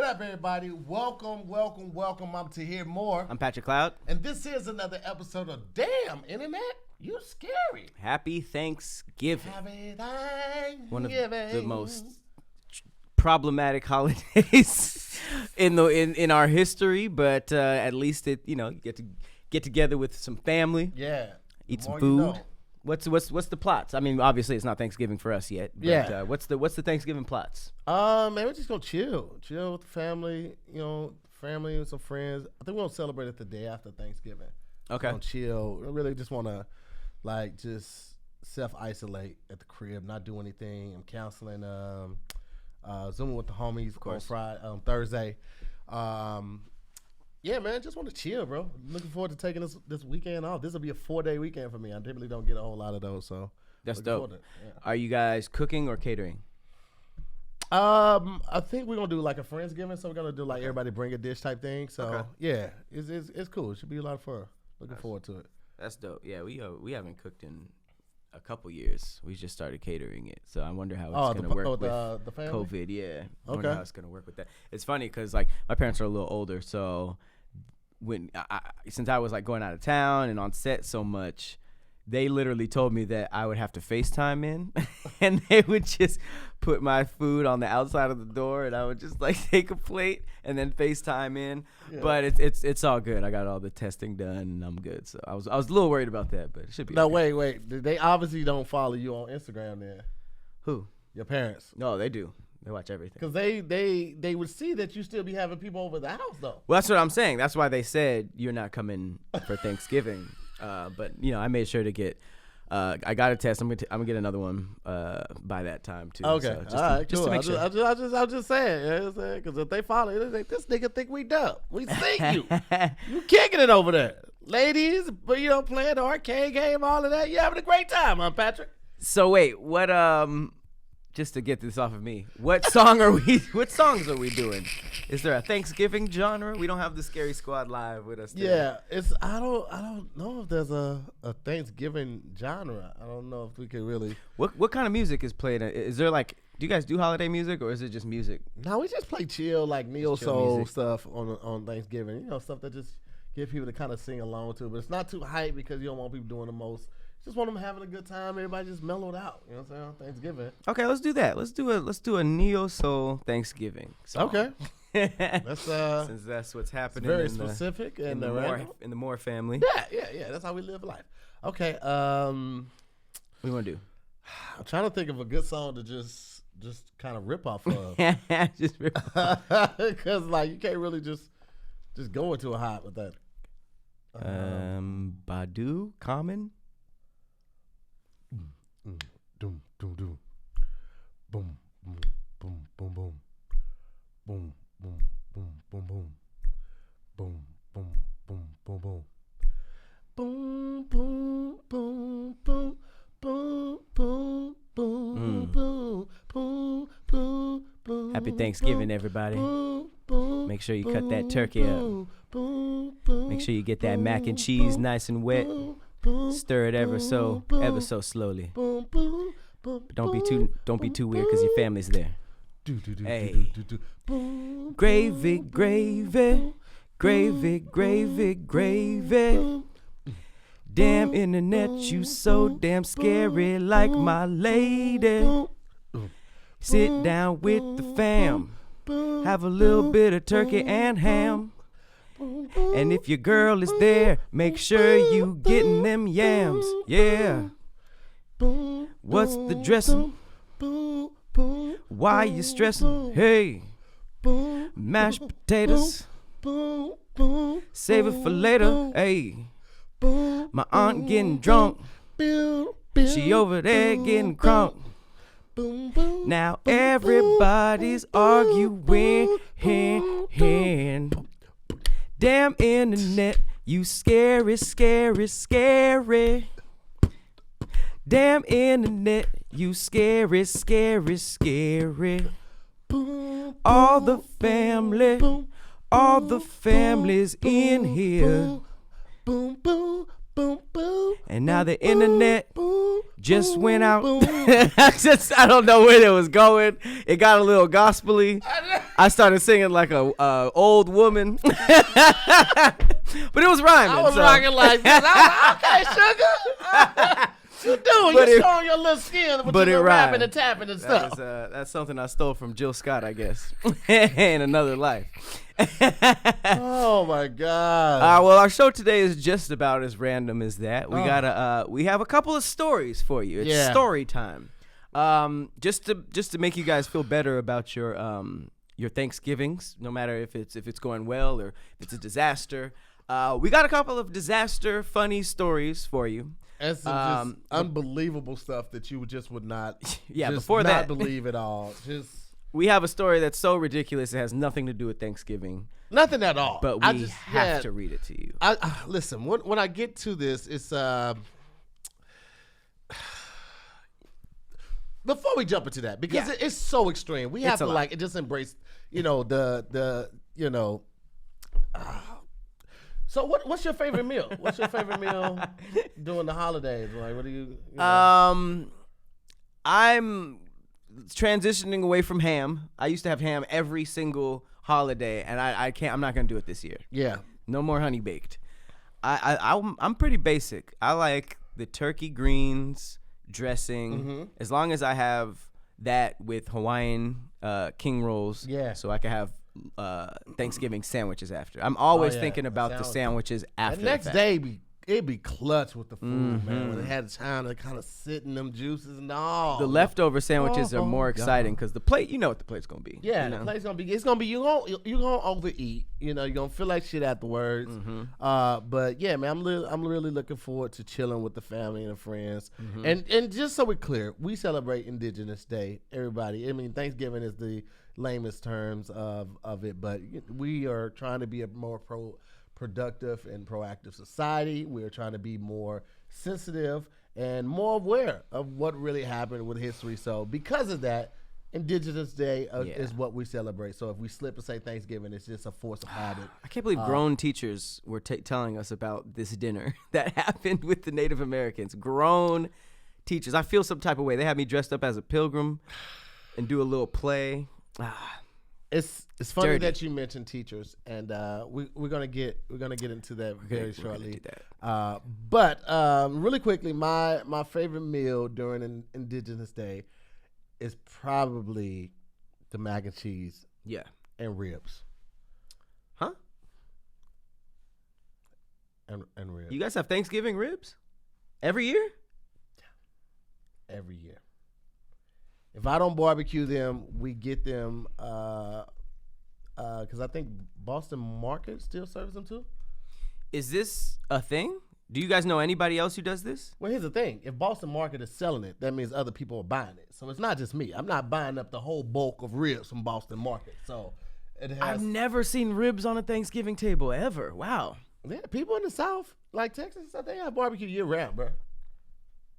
up, everybody? Welcome. I'm Tahir Moore. I'm Patrick Cloud. And this is another episode of Damn Internet, You Scary. Happy Thanksgiving. Happy Thanksgiving. One of the most problematic holidays in our history, but at least you get together with some family. Yeah. Eat some food. You know. What's the plots? I mean, obviously it's not Thanksgiving for us yet. But, yeah. What's the Thanksgiving plots? Man, we're just gonna chill with the family. Family and some friends. I think we're gonna celebrate it the day after Thanksgiving. Okay. Gonna chill. We really just wanna just self-isolate at the crib, not do anything. I'm counseling. Zooming with the homies on Thursday. Yeah, man, just want to chill, bro. Looking forward to taking this weekend off. This will be a 4-day weekend for me. I typically don't get a whole lot of those, so that's dope. Are you guys cooking or catering? I think we're gonna do like a Friendsgiving, so we're gonna do like everybody bring a dish type thing. So yeah, it's cool. It should be a lot of fun. Looking forward to it. That's dope. Yeah, we haven't cooked in a couple years. We just started catering it, so I wonder how it's gonna work with the family? COVID. Yeah, I wonder how it's gonna work with that. It's funny because like my parents are a little older, so when since I was like going out of town and on set so much, they literally told me that I would have to FaceTime in, and they would just put my food on the outside of the door, and I would just like take a plate and then FaceTime in. Yeah. But it's all good. I got all the testing done, and I'm good. So I was a little worried about that, but it should be. No, okay. wait. They obviously don't follow you on Instagram then. Who? Your parents. No, they do. They watch everything. Because they would see that you still be having people over the house, though. Well, that's what I'm saying. That's why they said you're not coming for Thanksgiving. But I made sure to get. I got a test. I'm gonna get another one by that time too. Okay, so all right, cool. To make sure. I'm just saying, you know what I'm saying? Because if they follow you, they like, this nigga think we dumb. We see you. You kicking it over there, ladies. But playing the arcade game, all of that. You having a great time, huh, Patrick? So wait, what? Just to get this off of me, what songs are we doing? Is there a Thanksgiving genre? We don't have the Scary Squad live with us today. Yeah, I don't know if there's a Thanksgiving genre. I don't know if we could really. What kind of music is played? Is there like, do you guys do holiday music or is it just music? No, we just play chill like neo soul stuff on Thanksgiving. Stuff that just get people to kind of sing along to, but it's not too hype because you don't want people doing the most. Just want them having a good time. Everybody just mellowed out. You know what I'm saying? Thanksgiving. Okay, let's do that. Let's do a neo soul Thanksgiving song. Okay. That's since that's what's happening. Very specific in the Moore family. Yeah. That's how we live life. Okay. What do you want to do? I'm trying to think of a good song to just kind of rip off of. Just rip off. Because like you can't really just go into a hot with that. Badu, Common. Doom, doom, doom. Boom, boom, boom, boom, boom. Boom, boom, boom, boom, boom. Boom, boom, boom, boom, boom. Boom, boom, boom, boom. Boom, boom, boom, boom, boom, boom, boom. Happy Thanksgiving, everybody. Make sure you cut that turkey up. Make sure you get that mac and cheese nice and wet. Stir it ever so slowly. But don't be too weird because your family's there. Hey, gravy, gravy, gravy, gravy, gravy. Damn internet, you so damn scary, like my lady. Sit down with the fam, have a little bit of turkey and ham. And if your girl is there, make sure you getting them yams. Yeah. What's the dressing? Why you stressing? Hey. Mashed potatoes. Save it for later. Hey. My aunt getting drunk. She over there getting crunk. Now everybody's arguing. Damn internet, you scary, scary, scary. Damn internet, you scary, scary, scary. All the family's in here. boom, boom. And now the boom, internet boom, just boom, went out. boom. I don't know where it was going. It got a little gospel-y. I started singing like a old woman. But it was rhyming. I was rocking like this. I was like, okay, sugar. You doing? You're showing your little skin with your rapping and tapping and stuff. That's something I stole from Jill Scott, I guess, in another life. Oh my God! Well, our show today is just about as random as that. We have a couple of stories for you. It's story time. Just to make you guys feel better about your Thanksgivings, no matter if it's going well or if it's a disaster. We got a couple of disaster funny stories for you. And some just unbelievable stuff that you would not before that believe at all. We have a story that's so ridiculous it has nothing to do with Thanksgiving. Nothing at all. But we have to read it to you. Listen, when I get to this, it's before we jump into that, because it's so extreme. We have to just embrace, So what's your favorite meal? What's your favorite meal during the holidays? Like, what do you I'm transitioning away from ham. I used to have ham every single holiday, and I'm not gonna do it this year. Yeah. No more honey baked. I'm pretty basic. I like the turkey greens dressing, as long as I have that with Hawaiian king rolls. Yeah. So I can have Thanksgiving sandwiches after. I'm always thinking about the sandwiches after. The next day it'd be clutch with the food, man. When they had time to kind of sit in them juices and all. The leftover sandwiches are more exciting because the plate, you know what the plate's gonna be. Yeah, the plate's gonna be. It's gonna be. You gonna overeat. You're gonna feel like shit afterwards. But yeah, man, I'm really looking forward to chilling with the family and the friends. And just so we're clear, we celebrate Indigenous Day. Everybody. I mean, Thanksgiving is the lamest terms of it, but we are trying to be a more productive and proactive society. We're trying to be more sensitive and more aware of what really happened with history. So because of that, Indigenous Day is what we celebrate. So if we slip and say Thanksgiving, it's just a force of habit. I can't believe grown teachers were telling us about this dinner that happened with the Native Americans. Grown teachers. I feel some type of way. They had me dressed up as a pilgrim and do a little play. It's funny that you mentioned teachers, and we're gonna get into that very shortly. But really quickly, my favorite meal during Indigenous Day is probably the mac and cheese. Yeah. And ribs. Huh? And ribs. You guys have Thanksgiving ribs every year? Every year. If I don't barbecue them, we get them because I think Boston Market still serves them too. Is this a thing? Do you guys know anybody else who does this? Well, here's the thing. If Boston Market is selling it, that means other people are buying it. So it's not just me. I'm not buying up the whole bulk of ribs from Boston Market. So I've never seen ribs on a Thanksgiving table ever. Wow. Yeah, people in the South, like Texas, they have barbecue year round, bro.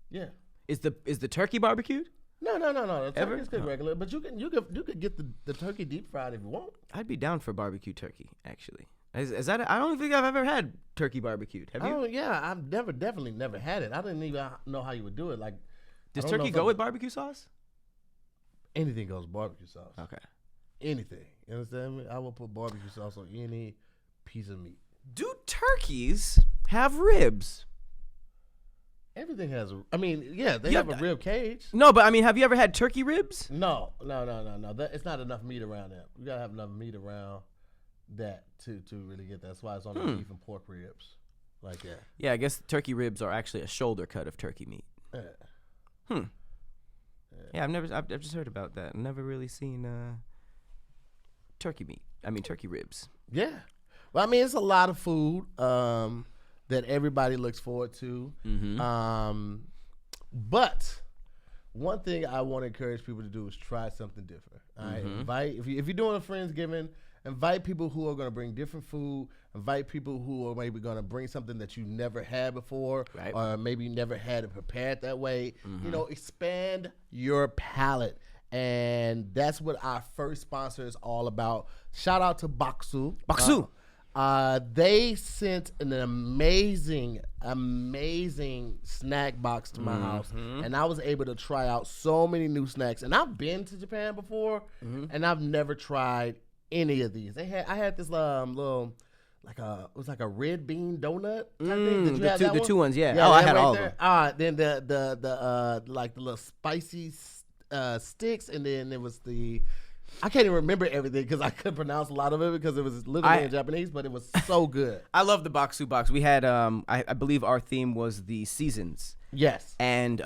Yeah. Is the turkey barbecued? No. The turkey's cooked regular, but you could get the turkey deep fried if you want. I'd be down for barbecue turkey, actually. Is that? I don't think I've ever had turkey barbecued. Have you? Yeah, I've definitely never had it. I didn't even know how you would do it. Like, does turkey go with barbecue sauce? Anything goes with barbecue sauce. Okay. Anything. You understand me? I will put barbecue sauce on any piece of meat. Do turkeys have ribs? Everything has they have a rib cage. No, but I mean, have you ever had turkey ribs? No. It's not enough meat around that. You gotta have enough meat around that to really get that. That's why it's on the beef and pork ribs like that. Yeah, I guess turkey ribs are actually a shoulder cut of turkey meat. Yeah, I've just heard about that. I've never really seen turkey ribs. Yeah. Well, I mean, it's a lot of food that everybody looks forward to. But one thing I want to encourage people to do is try something different. All right? Invite, if you're doing a Friendsgiving, invite people who are going to bring different food. Invite people who are maybe going to bring something that you never had before, right, or maybe you never had it prepared that way. Expand your palate. And that's what our first sponsor is all about. Shout out to Bokksu. Bokksu. They sent an amazing snack box to my house, and I was able to try out so many new snacks. And I've been to Japan before, and I've never tried any of these. I had this little. It was like a red bean donut type thing. Did you have that the one? two ones, yeah. I had all of them. Then the like the little spicy sticks, and then there was I can't even remember everything because I couldn't pronounce a lot of it because it was literally in Japanese, but it was so good. I love the Bokksu box. We had I believe our theme was the seasons. Yes. And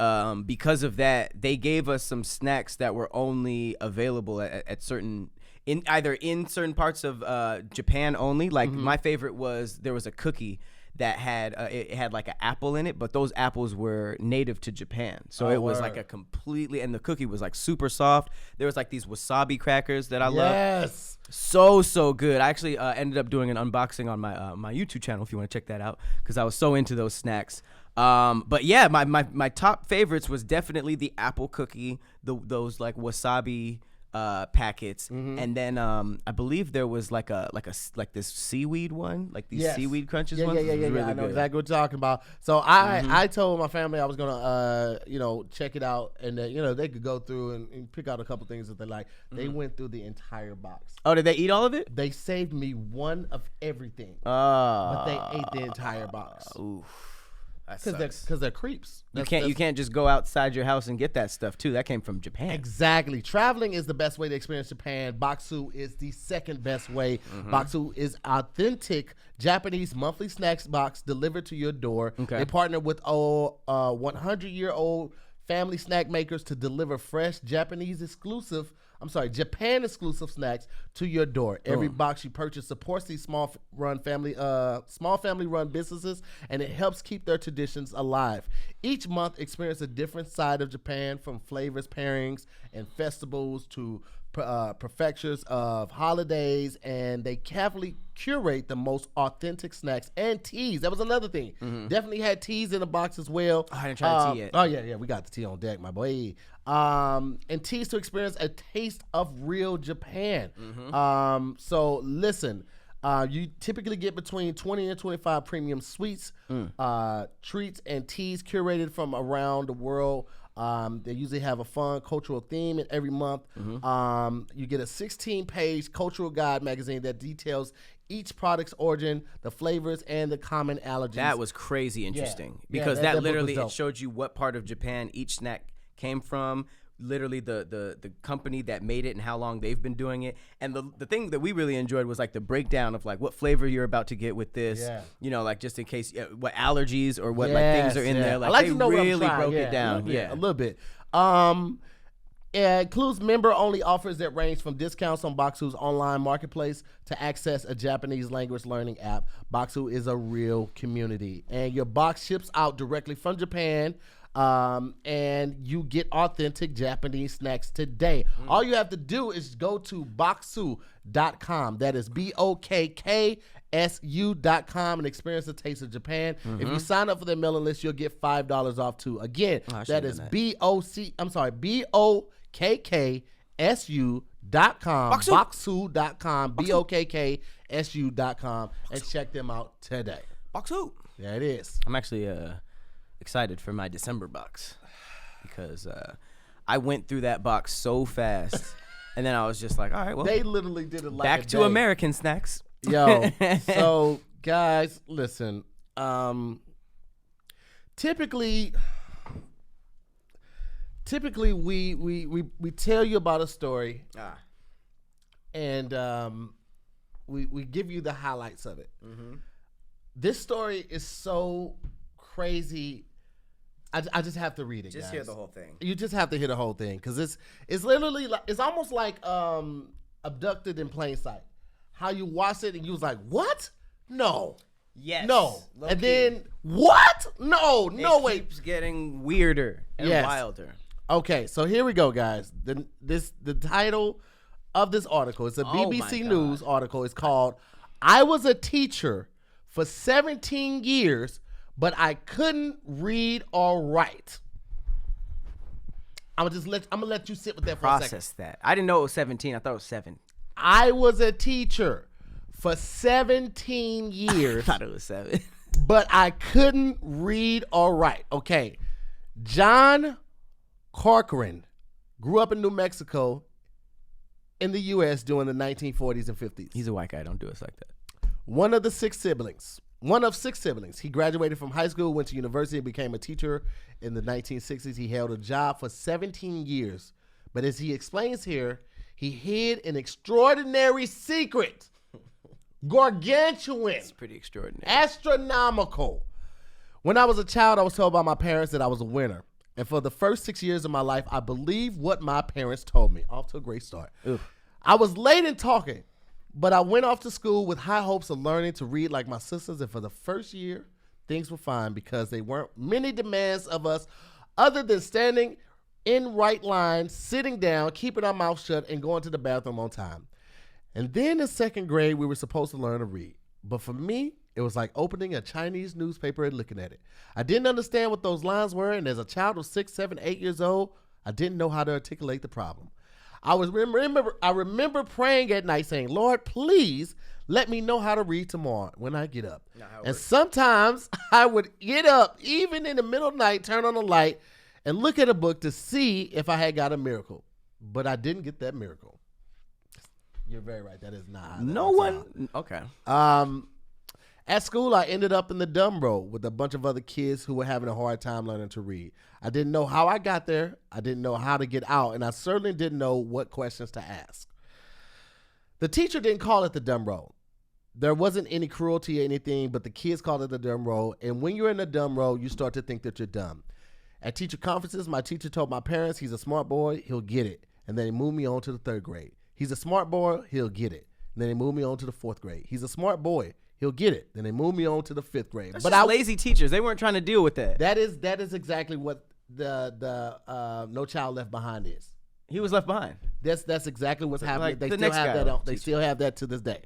because of that, they gave us some snacks that were only available at certain either in certain parts of Japan only. Like my favorite was there was a cookie that had it had like an apple in it, but those apples were native to Japan, so it was like a completely, and the cookie was like super soft. There was like these wasabi crackers that I love. Yes, so good. I actually ended up doing an unboxing on my YouTube channel if you want to check that out, because I was so into those snacks. But yeah, my top favorites was definitely the apple cookie, those like wasabi packets, and then I believe there was like this seaweed one, like these seaweed crunches ones. Yeah. Really I know good. exactly what you're talking about. So I told my family I was gonna check it out, and they could go through and pick out a couple things that they like. They went through the entire box. Oh, did they eat all of it? They saved me one of everything, but they ate the entire box. Oof. Because they're creeps. You can't just go outside your house and get that stuff too. That came from Japan. Exactly. Traveling is the best way to experience Japan. Bokksu is the second best way. Bokksu is authentic Japanese monthly snacks box delivered to your door. Okay. They partner with 100-year-old family snack makers to deliver fresh Japan exclusive snacks to your door. Every box you purchase supports these small family run businesses, and it helps keep their traditions alive. Each month, experience a different side of Japan, from flavors, pairings, and festivals to prefectures of holidays, and they carefully curate the most authentic snacks and teas. That was another thing. Definitely had teas in the box as well. I didn't try the tea yet. Oh yeah, we got the tea on deck, my boy. And teas to experience a taste of real Japan. So listen, you typically get between 20 and 25 premium sweets, treats, and teas curated from around the world. They usually have a fun cultural theme in every month. You get a 16-page cultural guide magazine that details each product's origin, the flavors, and the common allergies. That was crazy interesting because that literally it showed you what part of Japan each snack came from, literally the company that made it and how long they've been doing it. And the thing that we really enjoyed was like the breakdown of like what flavor you're about to get with this, like just in case what allergies or what like things are in there. Like they really broke it down. A little bit. It includes member-only offers that range from discounts on Bokksu's online marketplace to access a Japanese language learning app. Bokksu is a real community, and your box ships out directly from Japan. And you get authentic Japanese snacks today. All you have to do is go to bokksu.com. That is BOKKSU.com and experience the taste of Japan. If you sign up for their mailing list, you'll get $5 off too. Again, that is BOKKSU.com. Bokksu.com. BOKKSU.com, and check them out today. Bokksu. There it is. I'm actually excited for my December box because I went through that box so fast, and then I was just like, all right, well, they literally did it like back to American snacks. Yo, so guys, listen. Typically we tell you about a story, and we give you the highlights of it. This story is so crazy. I just have to read it. Just guys. hear the whole thing. You just have to hear the whole thing because it's literally like, it's almost like Abducted in Plain Sight. How you watch it and you was like, what? No. Yes. No. And then what? No. No way. It keeps getting weirder and wilder. Okay, so here we go, guys. The title of this article, it's a BBC News article. It's called "I Was a Teacher for 17 Years, but I couldn't read or write." I'm gonna let you sit with that for a second. Process that. I didn't know it was 17. I thought it was 7. I was a teacher for 17 years. I thought it was 7. But I couldn't read or write. Okay. John Corcoran grew up in New Mexico in the U.S. during the 1940s and 50s. He's a white guy. Don't do us like that. One of 6 siblings. He graduated from high school, went to university, and became a teacher in the 1960s. He held a job for 17 years. But as he explains here, he hid an extraordinary secret. Gargantuan. It's pretty extraordinary. Astronomical. When I was a child, I was told by my parents that I was a winner. And for the first 6 years of my life, I believed what my parents told me. Off to a great start. Oof. I was late in talking, but I went off to school with high hopes of learning to read like my sisters. And for the first year, things were fine because there weren't many demands of us other than standing in right line, sitting down, keeping our mouth shut, and going to the bathroom on time. And then in 2nd grade, we were supposed to learn to read. But for me, it was like opening a Chinese newspaper and looking at it. I didn't understand what those lines were, and as a child of 6, 7, 8 years old, I didn't know how to articulate the problem. I remember praying at night saying, Lord, please let me know how to read tomorrow when I get up. And sometimes I would get up, even in the middle of the night, turn on the light, and look at a book to see if I had got a miracle. But I didn't get that miracle. You're very right. That is not. No one. Okay. At school, I ended up in the dumb row with a bunch of other kids who were having a hard time learning to read. I didn't know how I got there. I didn't know how to get out. And I certainly didn't know what questions to ask. The teacher didn't call it the dumb row. There wasn't any cruelty or anything, but the kids called it the dumb row. And when you're in the dumb row, you start to think that you're dumb. At teacher conferences, my teacher told my parents he's a smart boy, he'll get it. And then he moved me on to the 3rd grade. He's a smart boy, he'll get it. And then they moved me on to the 4th grade. He's a smart boy, he'll get it. Then they moved me on to the 5th grade. That's just lazy teachers. They weren't trying to deal with that. That is exactly what the No Child Left Behind is. He was left behind. That's exactly what's happening. Like they the still next have guy that. They still have that to this day.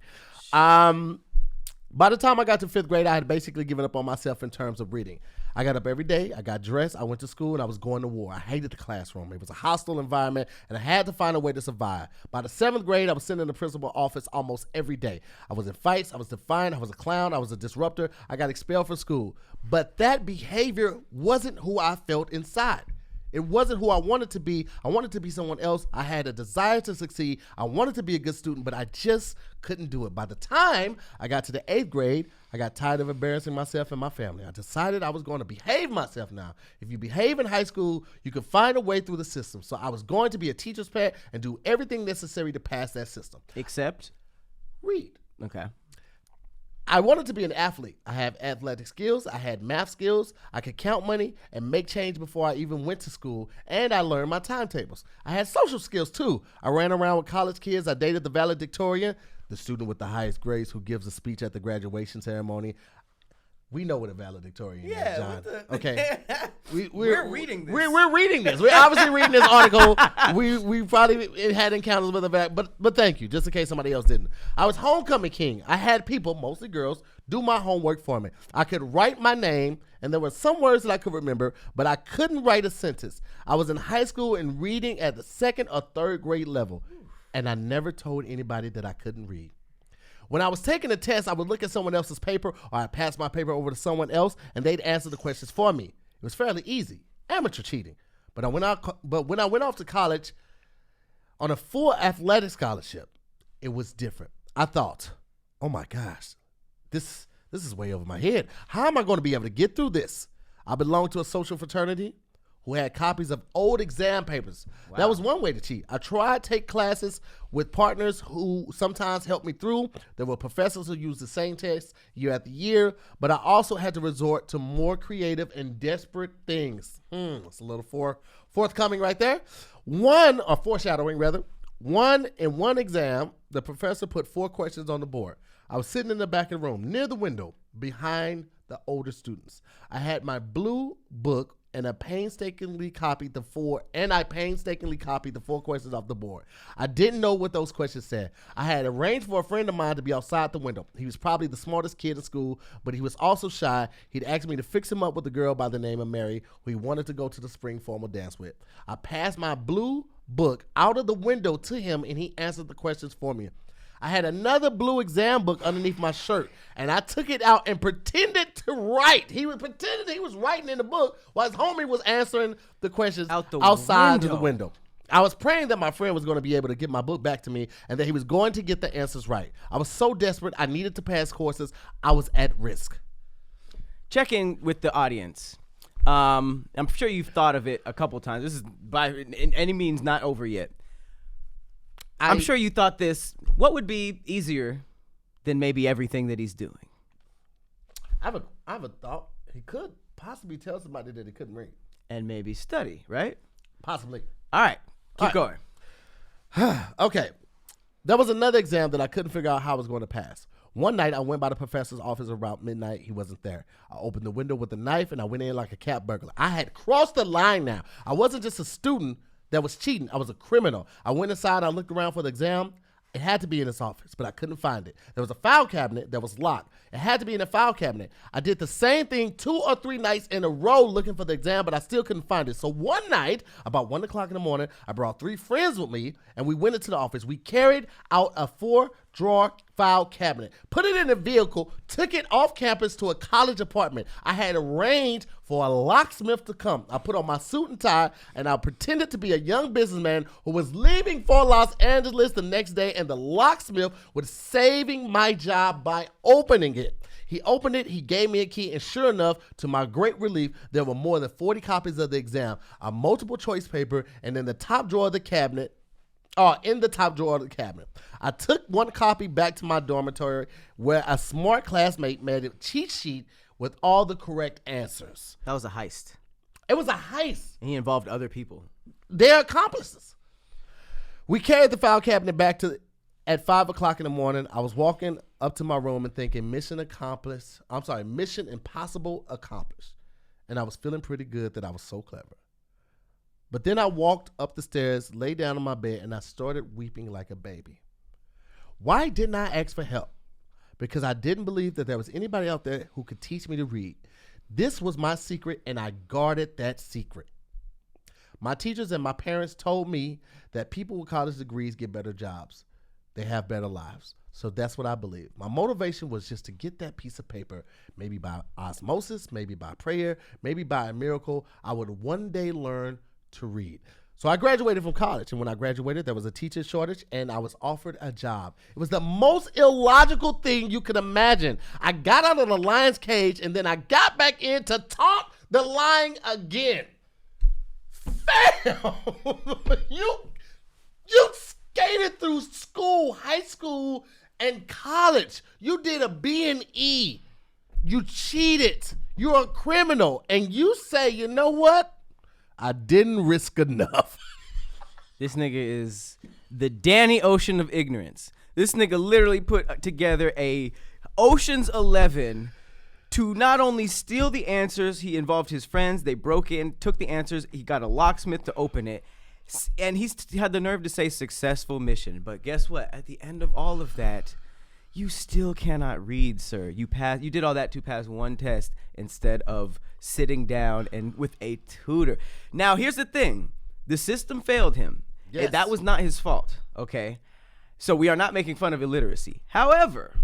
By the time I got to 5th grade, I had basically given up on myself in terms of reading. I got up every day, I got dressed, I went to school, and I was going to war. I hated the classroom. It was a hostile environment, and I had to find a way to survive. By the 7th grade, I was sitting in the principal's office almost every day. I was in fights, I was defiant, I was a clown, I was a disruptor. I got expelled from school. But that behavior wasn't who I felt inside. It wasn't who I wanted to be. I wanted to be someone else. I had a desire to succeed. I wanted to be a good student, but I just couldn't do it. By the time I got to the 8th grade, I got tired of embarrassing myself and my family. I decided I was going to behave myself now. If you behave in high school, you can find a way through the system. So I was going to be a teacher's pet and do everything necessary to pass that system. Except? Read. Okay. I wanted to be an athlete. I have athletic skills. I had math skills. I could count money and make change before I even went to school. And I learned my timetables. I had social skills too. I ran around with college kids. I dated the valedictorian, the student with the highest grades who gives a speech at the graduation ceremony. We know what a valedictorian is, John. Okay. We're reading this. We're reading this. We're obviously reading this article. We probably had encounters with a but thank you, just in case somebody else didn't. I was homecoming king. I had people, mostly girls, do my homework for me. I could write my name, and there were some words that I could remember, but I couldn't write a sentence. I was in high school and reading at the 2nd or 3rd grade level, and I never told anybody that I couldn't read. When I was taking a test, I would look at someone else's paper, or I'd pass my paper over to someone else, and they'd answer the questions for me. It was fairly easy. Amateur cheating. But when I went off to college on a full athletic scholarship, it was different. I thought, oh my gosh, this is way over my head. How am I going to be able to get through this? I belonged to a social fraternity who had copies of old exam papers. Wow. That was one way to cheat. I tried to take classes with partners who sometimes helped me through. There were professors who used the same test year after year, but I also had to resort to more creative and desperate things. It's a little forthcoming right there. Foreshadowing rather. In one exam, the professor put 4 questions on the board. I was sitting in the back of the room, near the window, behind the older students. I had my blue book, and I painstakingly copied the 4 questions off the board. I didn't know what those questions said. I had arranged for a friend of mine to be outside the window. He was probably the smartest kid in school, but he was also shy. He'd asked me to fix him up with a girl by the name of Mary, who he wanted to go to the spring formal dance with. I passed my blue book out of the window to him, and he answered the questions for me. I had another blue exam book underneath my shirt, and I took it out and pretended to write. He pretended he was writing in the book while his homie was answering the questions outside of the window. I was praying that my friend was going to be able to get my book back to me and that he was going to get the answers right. I was so desperate. I needed to pass courses. I was at risk. Check in with the audience. I'm sure you've thought of it a couple times. This is by any means not over yet. I'm sure you thought this. What would be easier than maybe everything that he's doing? I have a thought. He could possibly tell somebody that he couldn't read. And maybe study, right? Possibly. All right. Keep going. Okay. There was another exam that I couldn't figure out how I was going to pass. One night, I went by the professor's office around midnight. He wasn't there. I opened the window with a knife, and I went in like a cat burglar. I had crossed the line now. I wasn't just a student that was cheating. I was a criminal. I went inside. I looked around for the exam. It had to be in his office, but I couldn't find it. There was a file cabinet that was locked. It had to be in the file cabinet. I did the same thing 2 or 3 nights in a row looking for the exam, but I still couldn't find it. So one night, about 1 o'clock in the morning, I brought 3 friends with me, and we went into the office. We carried out a 4-drawer file cabinet, put it in a vehicle, took it off campus to a college apartment. I had arranged for a locksmith to come. I put on my suit and tie, and I pretended to be a young businessman who was leaving for Los Angeles the next day, and the locksmith was saving my job by opening it. He opened it, he gave me a key, and sure enough, to my great relief, there were more than 40 copies of the exam, a multiple choice paper, and in the top drawer of the cabinet, I took one copy back to my dormitory where a smart classmate made a cheat sheet with all the correct answers. That was a heist. It was a heist. And he involved other people. They're accomplices. We carried the file cabinet back at 5 o'clock in the morning. I was walking up to my room and thinking, mission impossible accomplished. And I was feeling pretty good that I was so clever. But then I walked up the stairs, lay down on my bed, and I started weeping like a baby. Why didn't I ask for help? Because I didn't believe that there was anybody out there who could teach me to read. This was my secret, and I guarded that secret. My teachers and my parents told me that people with college degrees get better jobs. They have better lives. So that's what I believe. My motivation was just to get that piece of paper, maybe by osmosis, maybe by prayer, maybe by a miracle. I would one day learn to read. So I graduated from college, and when I graduated, there was a teacher shortage, and I was offered a job. It was the most illogical thing you could imagine. I got out of the lion's cage, and then I got back in to taunt the lion again. Fam, you skated through school, high school, and college. You did a B&E. You cheated. You're a criminal, and you say, you know what? I didn't risk enough. This nigga is the Danny Ocean of ignorance. This nigga literally put together a Ocean's 11 to not only steal the answers, he involved his friends. They broke in, took the answers. He got a locksmith to open it. And he had the nerve to say successful mission. But guess what? At the end of all of that, you still cannot read, sir. You did all that to pass one test instead of sitting down and with a tutor. Now, here's the thing. The system failed him. Yes. That was not his fault, okay? So we are not making fun of illiteracy. However,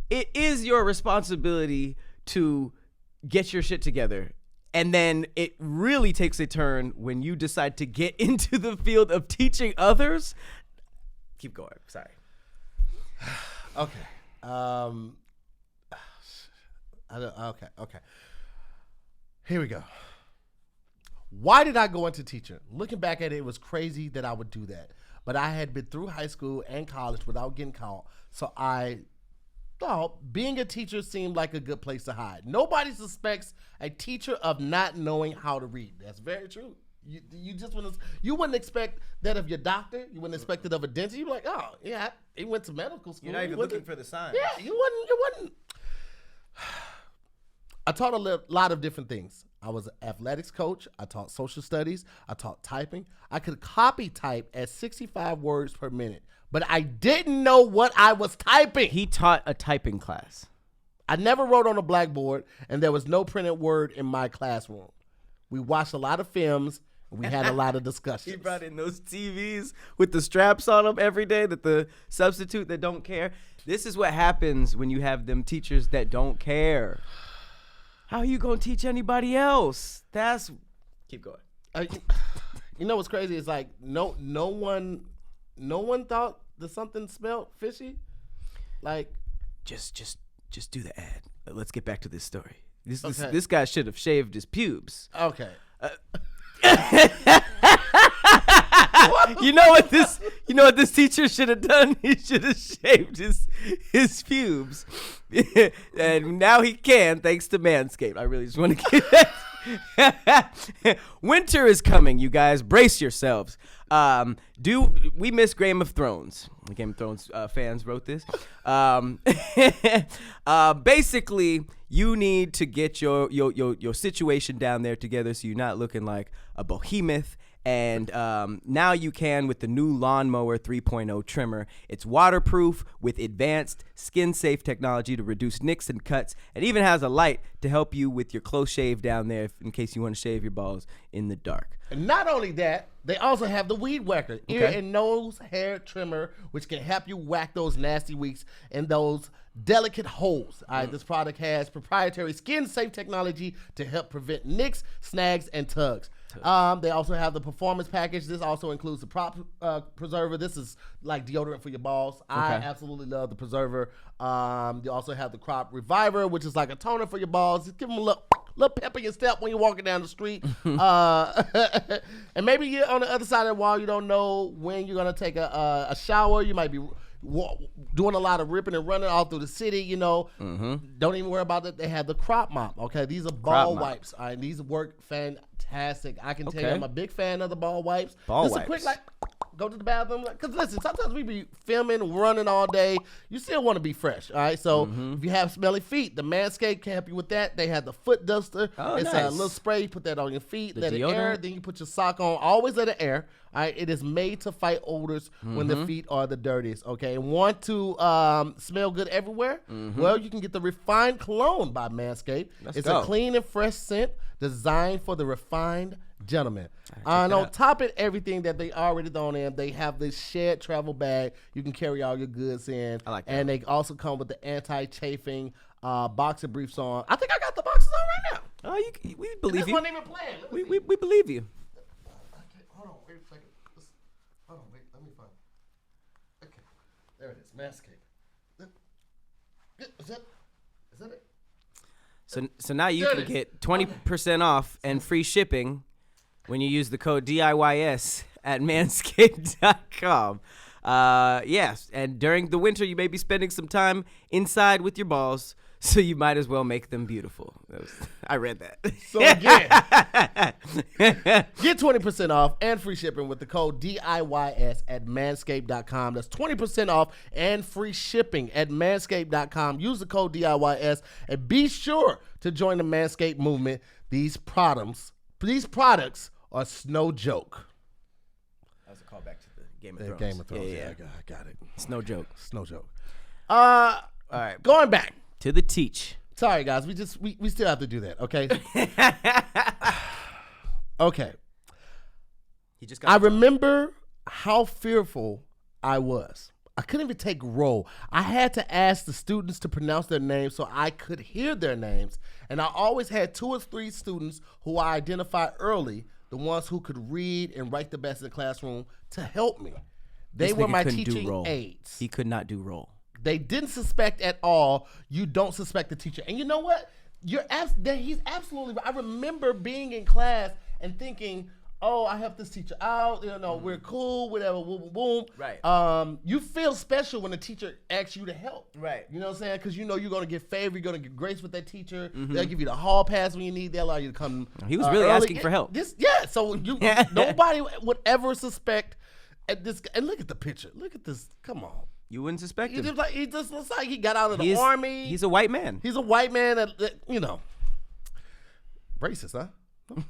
it is your responsibility to get your shit together. And then it really takes a turn when you decide to get into the field of teaching others. Keep going. Sorry. Okay. Okay. Here we go. Why did I go into teaching? Looking back at it, it was crazy that I would do that. But I had been through high school and college without getting caught. So I thought being a teacher seemed like a good place to hide. Nobody suspects a teacher of not knowing how to read. That's very true. You wouldn't expect that of your doctor. You wouldn't expect it of a dentist. You'd be like, oh, yeah, he went to medical school. You're not even looking for the signs. Yeah, you wouldn't. I taught a lot of different things. I was an athletics coach. I taught social studies. I taught typing. I could copy type at 65 words per minute, but I didn't know what I was typing. He taught a typing class. I never wrote on a blackboard, and there was no printed word in my classroom. We watched a lot of films We had a lot of discussions. He brought in those TVs with the straps on them every day that the substitute that don't care. This is what happens when you have them teachers that don't care. How are you going to teach anybody else? Keep going. You know what's crazy? It's like no one thought that something smelled fishy. Like just do the ad. Let's get back to this story. This guy should have shaved his pubes. Okay. You know what this teacher should have done? He should have shaved his pubes. And now he can, thanks to Manscaped. I really just want to get that. Winter is coming, you guys. Brace yourselves. We miss Game of Thrones. The Game of Thrones fans wrote this. Basically, you need to get your situation down there together so you're not looking like a behemoth. And now you can with the new Lawnmower 3.0 trimmer. It's waterproof with advanced skin-safe technology to reduce nicks and cuts. It even has a light to help you with your close shave down there in case you want to shave your balls in the dark. And not only that, they also have the Weed Whacker, ear and nose hair trimmer, which can help you whack those nasty weeds and those delicate holes. All right, this product has proprietary skin-safe technology to help prevent nicks, snags, and tugs. They also have the performance package. This also includes the prop preserver. This is like deodorant for your balls. I absolutely love the preserver. You also have the crop reviver, which is like a toner for your balls. Just give them a little pep in your step when you're walking down the street. And maybe you're on the other side of the wall. You don't know when you're going to take a shower. You might be doing a lot of ripping and running all through the city, you know. Don't even worry about it. They have the crop mop. Okay, these are ball wipes. All right, these work fantastic. I can tell you, I'm a big fan of the ball wipes. Just a quick go to the bathroom. Because listen, sometimes we be filming, running all day. You still want to be fresh. All right, so if you have smelly feet, the Manscaped can help you with that. They have the foot duster. It's a little spray. You put that on your feet, let it air. Then you put your sock on. Always let it air. All right, it is made to fight odors when the feet are the dirtiest. Okay, and want to smell good everywhere? Well, you can get the Refined Cologne by Manscaped. It's a clean and fresh scent designed for the refined gentleman. And on top of everything that they already thrown in, they have this shared travel bag you can carry all your goods in. I like that. And they also come with the anti-chafing boxer briefs on. I think I got the boxers on right now. Oh, we believe you. This wasn't even planned. We believe you. Hold on, wait a second. Hold on, wait, let me find it. Okay, there it is, Manscaped. Is that it? So now you can get 20% off and free shipping when you use the code DIYS at manscaped.com. Yes, and during the winter you may be spending some time inside with your balls, so you might as well make them beautiful. I read that. So again, get 20% off and free shipping with the code DIYS at manscaped.com. That's 20% off and free shipping at manscaped.com. Use the code DIYS and be sure to join the Manscaped movement. These products are no joke. That was a callback to the Game of Thrones. Game of Thrones. Yeah, I got it. It's no joke. It's no joke. All right, going back to the teach. Sorry, guys. We still have to do that. Okay. Okay. I remember how fearful I was. I couldn't even take roll. I had to ask the students to pronounce their names so I could hear their names. And I always had 2 or 3 students who I identified early, the ones who could read and write the best in the classroom, to help me. They were my teaching aides. He could not do roll. They didn't suspect at all. You don't suspect the teacher. And you know what? He's absolutely right. I remember being in class and thinking, oh, I helped this teacher out. You know, we're cool, whatever, boom, boom, boom. Right. You feel special when the teacher asks you to help. Right. You know what I'm saying? Because you know you're going to get favor. You're going to get grace with that teacher. They'll give you the hall pass when you need. They'll allow you to come. He was really asking for help. So nobody would ever suspect at this. And look at the picture. Look at this. Come on. You wouldn't suspect him. He just looks like he got out of the army. He's a white man. He's a white man that you know. Racist, huh?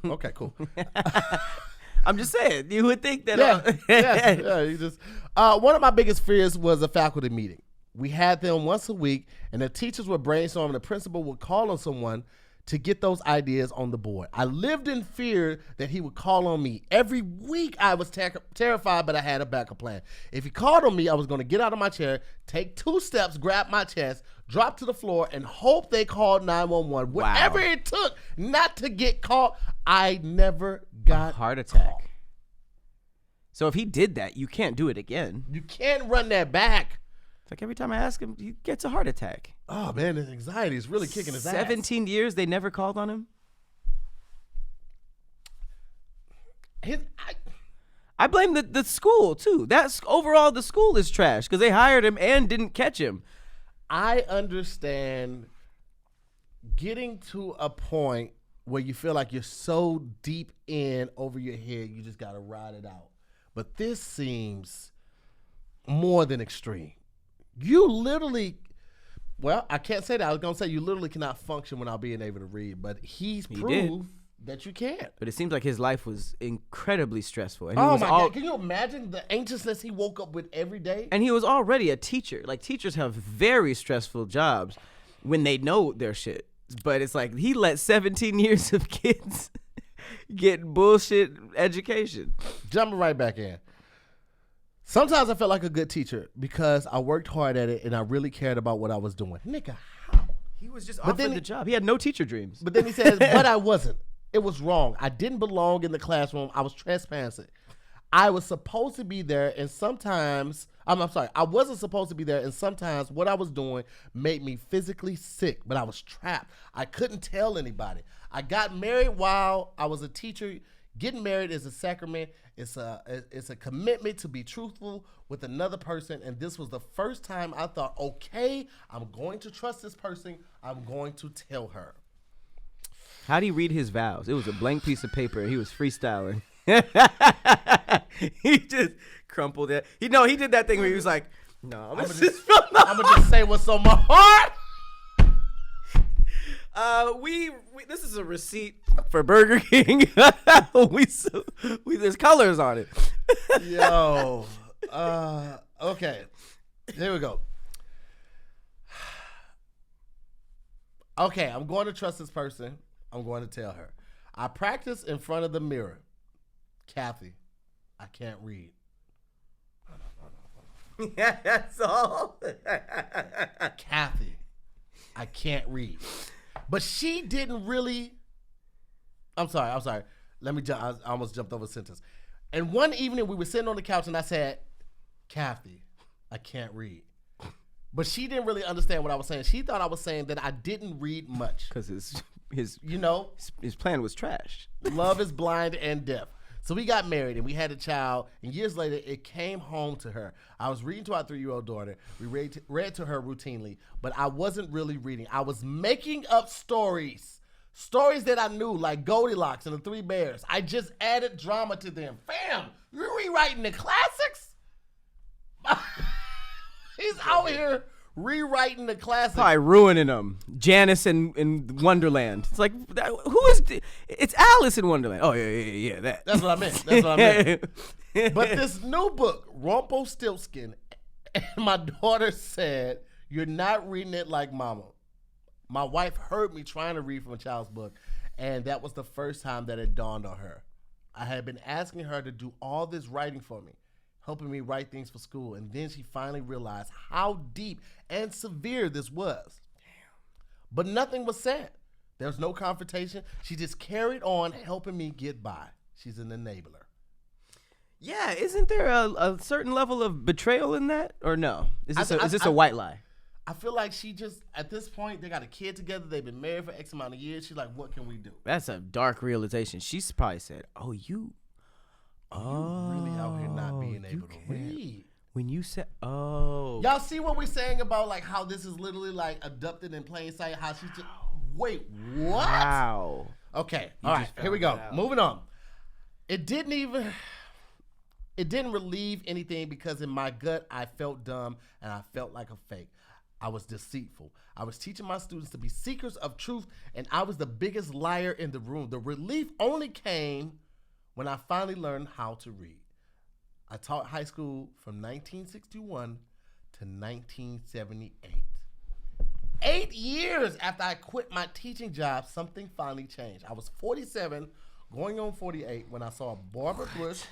Okay, cool. I'm just saying, you would think that. One of my biggest fears was a faculty meeting. We had them once a week, and the teachers would brainstorm, and the principal would call on someone to get those ideas on the board. I lived in fear that he would call on me. Every week I was terrified, but I had a backup plan. If he called on me, I was going to get out of my chair, take 2 steps, grab my chest, drop to the floor, and hope they called 911. Wow. Whatever it took not to get caught, I never got a heart attack. caught. So if he did that, you can't do it again. You can't run that back. It's like every time I ask him, he gets a heart attack. Oh, man, his anxiety is really kicking his ass. 17 years, they never called on him? I blame the school, too. Overall, the school is trash because they hired him and didn't catch him. I understand getting to a point where you feel like you're so deep in over your head, you just got to ride it out. But this seems more than extreme. You literally, well, I can't say that. I was going to say you literally cannot function without being able to read, but he proved that you can. But it seems like his life was incredibly stressful. And oh, my God. Can you imagine the anxiousness he woke up with every day? And he was already a teacher. Like, teachers have very stressful jobs when they know their shit. But it's like he let 17 years of kids get bullshit education. Jumping right back in. Sometimes I felt like a good teacher because I worked hard at it and I really cared about what I was doing. Nigga, how? He was just offered the job. He had no teacher dreams. But then he says, but I wasn't. It was wrong. I didn't belong in the classroom. I was trespassing. I was supposed to be there and sometimes, I'm sorry, I wasn't supposed to be there and sometimes what I was doing made me physically sick, but I was trapped. I couldn't tell anybody. I got married while I was a teacher. Getting married is a sacrament. It's a commitment to be truthful with another person. And this was the first time I thought, okay, I'm going to trust this person. I'm going to tell her. How'd he read his vows? It was a blank piece of paper. He was freestyling. He just crumpled it. He did that thing where he was like, no, I'm gonna just say what's on my heart. This is a receipt for Burger King. There's colors on it. Yo, okay, here we go. Okay, I'm going to trust this person. I'm going to tell her. I practice in front of the mirror. Kathy, I can't read. Yeah, that's all. Kathy, I can't read. But she didn't really. I'm sorry. Let me jump. I almost jumped over a sentence. And one evening we were sitting on the couch and I said, Kathy, I can't read. But she didn't really understand what I was saying. She thought I was saying that I didn't read much. Because his plan was trash. Love is blind and deaf. So we got married and we had a child, and years later it came home to her. I was reading to our 3-year-old daughter. We read to her routinely, but I wasn't really reading. I was making up stories that I knew, like Goldilocks and the Three Bears. I just added drama to them. Fam, you're rewriting the classics? He's out here rewriting the classics. Probably ruining them. Janice in Wonderland. It's like, who is? It's Alice in Wonderland. Oh yeah. That's what I meant. But this new book, Rumpelstiltskin, and my daughter said, "You're not reading it like Mama." My wife heard me trying to read from a child's book, and that was the first time that it dawned on her. I had been asking her to do all this writing for me, helping me write things for school, and then she finally realized how deep and severe this was. But nothing was said. There was no confrontation. She just carried on helping me get by. She's an enabler. Yeah, isn't there a certain level of betrayal in that, or no? Is this a white lie? I feel like she just, at this point, they got a kid together. They've been married for X amount of years. She's like, what can we do? That's a dark realization. She's probably said, you really out here not being able to read. When you said, Y'all see what we're saying about like how this is literally like abducted in plain sight? How she just, wait, what? Wow. Okay, all right, here we go. Moving on. It didn't relieve anything because in my gut, I felt dumb and I felt like a fake. I was deceitful. I was teaching my students to be seekers of truth, and I was the biggest liar in the room. The relief only came when I finally learned how to read. I taught high school from 1961 to 1978. 8 years after I quit my teaching job, something finally changed. I was 47, going on 48, when I saw Barbara Bush,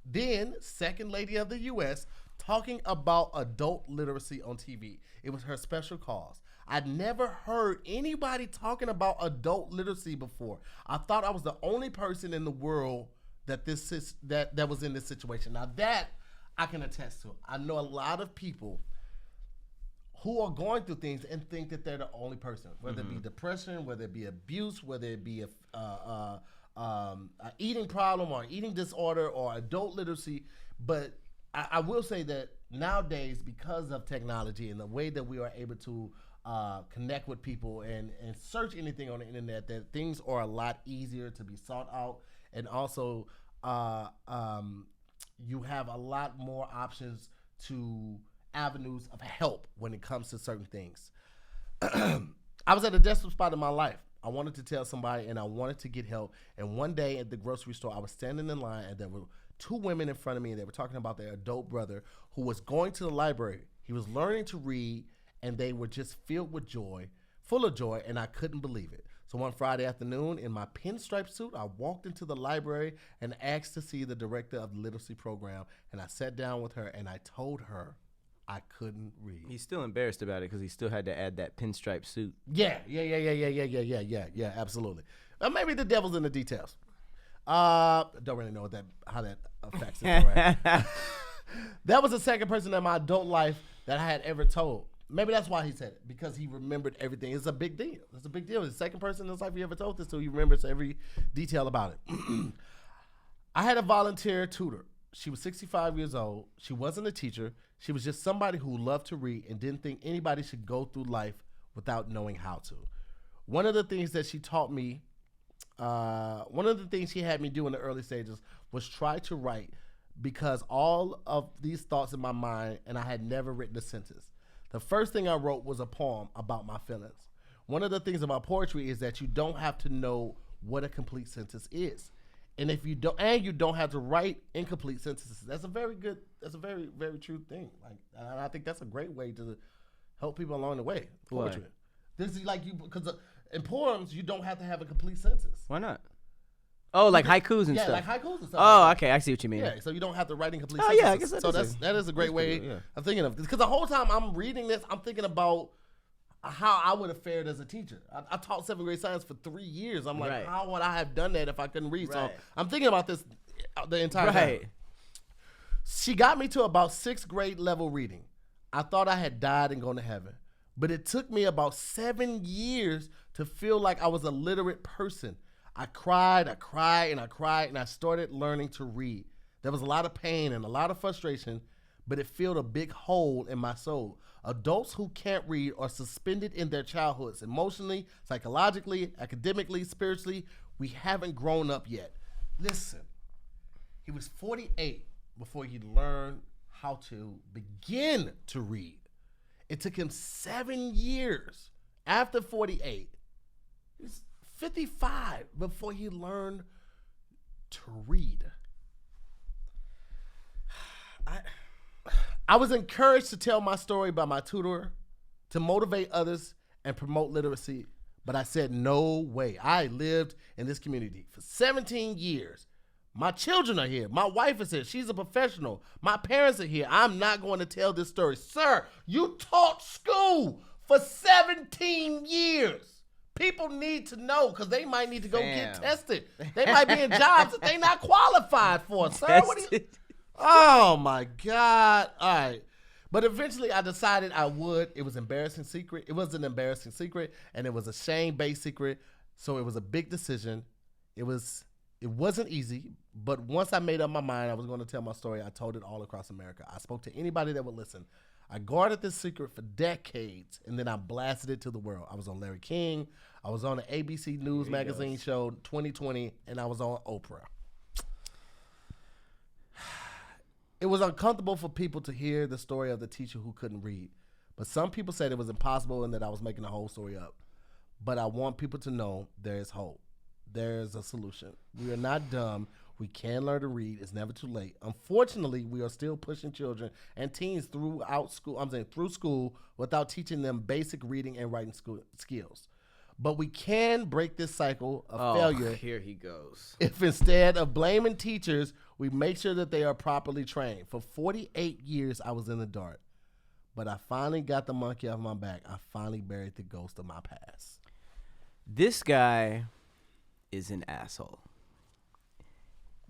then Second Lady of the U.S., talking about adult literacy on TV. It was her special cause. I'd never heard anybody talking about adult literacy before. I thought I was the only person in the world that was in this situation. Now that I can attest to. I know a lot of people who are going through things and think that they're the only person, whether it be depression, whether it be abuse, whether it be a eating problem or eating disorder or adult literacy. But I will say that nowadays, because of technology and the way that we are able to connect with people and search anything on the internet, that things are a lot easier to be sought out. And also, you have a lot more options to avenues of help when it comes to certain things. I was at a desperate spot in my life. I wanted to tell somebody and I wanted to get help. And one day at the grocery store, I was standing in line and there were two women in front of me and they were talking about their adult brother who was going to the library. He was learning to read and they were just filled with joy, full of joy, and I couldn't believe it. So one Friday afternoon, in my pinstripe suit, I walked into the library and asked to see the director of the literacy program, and I sat down with her and I told her I couldn't read. He's still embarrassed about it because he still had to add that pinstripe suit. Yeah, absolutely. Maybe the devil's in the details. Don't really know how that affects it. Right? That was the second person in my adult life that I had ever told. Maybe that's why he said it, because he remembered everything. It's a big deal. It's a big deal. It's the second person in his life he ever told this to. He remembers every detail about it. I had a volunteer tutor. She was 65 years old. She wasn't a teacher. She was just somebody who loved to read and didn't think anybody should go through life without knowing how to. One of the things that she taught me, one of the things she had me do in the early stages was try to write, because all of these thoughts in my mind, and I had never written a sentence. The first thing I wrote was a poem about my feelings. One of the things about poetry is that you don't have to know what a complete sentence is. And if you don't, and you don't have to write incomplete sentences. That's a very, very true thing. Like, and I think that's a great way to help people along the way. Poetry. Why? This is like because in poems you don't have to have a complete sentence. Why not? Oh, like haikus and stuff. Yeah, like haikus and stuff. Oh, okay, I see what you mean. Yeah, so you don't have to write incomplete sentences. Yeah, I guess that is a great way of thinking of it. Because the whole time I'm reading this, I'm thinking about how I would have fared as a teacher. I taught 7th grade science for 3 years. I'm like, how would I have done that if I couldn't read? So I'm thinking about this the entire time. She got me to about 6th grade level reading. I thought I had died and gone to heaven. But it took me about 7 years to feel like I was a literate person. I cried, and I started learning to read. There was a lot of pain and a lot of frustration, but it filled a big hole in my soul. Adults who can't read are suspended in their childhoods, emotionally, psychologically, academically, spiritually. We haven't grown up yet. Listen, he was 48 before he learned how to begin to read. It took him 7 years after 48. He's 55 before he learned to read. I was encouraged to tell my story by my tutor, to motivate others and promote literacy, but I said, no way. I lived in this community for 17 years. My children are here. My wife is here. She's a professional. My parents are here. I'm not going to tell this story. Sir, you taught school for 17 years. People need to know because they might need to go get tested. They might be in jobs that they're not qualified for. Sir, what do you... Oh, my God. All right. But eventually I decided I would. It was an embarrassing secret. It was an embarrassing secret, and it was a shame-based secret. So it was a big decision. It wasn't easy, but once I made up my mind I was going to tell my story, I told it all across America. I spoke to anybody that would listen. I guarded this secret for decades, and then I blasted it to the world. I was on Larry King. I was on the ABC News magazine show 2020, and I was on Oprah. It was uncomfortable for people to hear the story of the teacher who couldn't read, but some people said it was impossible and that I was making the whole story up. But I want people to know there is hope. There's a solution. We are not dumb. We can learn to read. It's never too late. Unfortunately, we are still pushing children and teens through school without teaching them basic reading and writing skills. But we can break this cycle of failure. Here he goes. If instead of blaming teachers, we make sure that they are properly trained. For 48 years, I was in the dark. But I finally got the monkey off my back. I finally buried the ghost of my past. This guy is an asshole.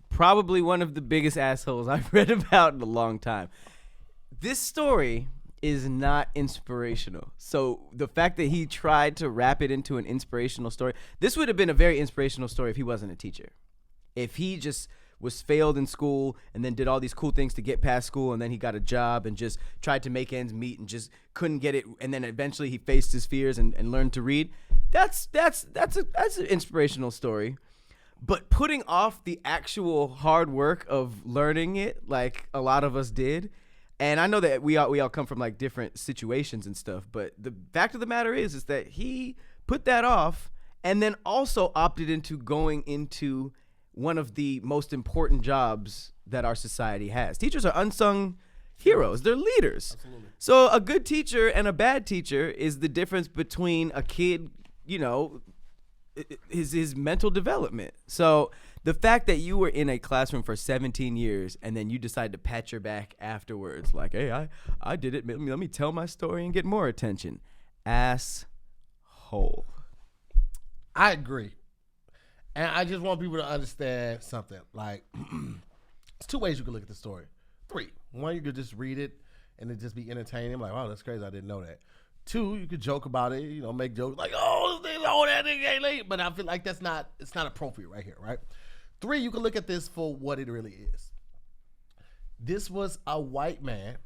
Probably one of the biggest assholes I've read about in a long time. This story is not inspirational. So the fact that he tried to wrap it into an inspirational story, this would have been a very inspirational story if he wasn't a teacher. If he just was failed in school and then did all these cool things to get past school, and then he got a job and just tried to make ends meet and just couldn't get it, and then eventually he faced his fears and learned to read. That's an inspirational story. But putting off the actual hard work of learning it, like a lot of us did, and I know that we all come from like different situations and stuff, but the fact of the matter is that he put that off and then also opted into going into one of the most important jobs that our society has. Teachers are unsung heroes. They're leaders. Absolutely. So a good teacher and a bad teacher is the difference between a kid, his mental development. So the fact that you were in a classroom for 17 years and then you decide to pat your back afterwards, like, hey, I did it. Let me tell my story and get more attention. Asshole. I agree. And I just want people to understand something. Like, there's two ways you can look at the story. 3. 1, you could just read it and it just be entertaining. Like, wow, that's crazy. I didn't know that. 2, you could joke about it, make jokes like, that nigga ain't late. But I feel like it's not appropriate right here, right? 3, you can look at this for what it really is. This was a white man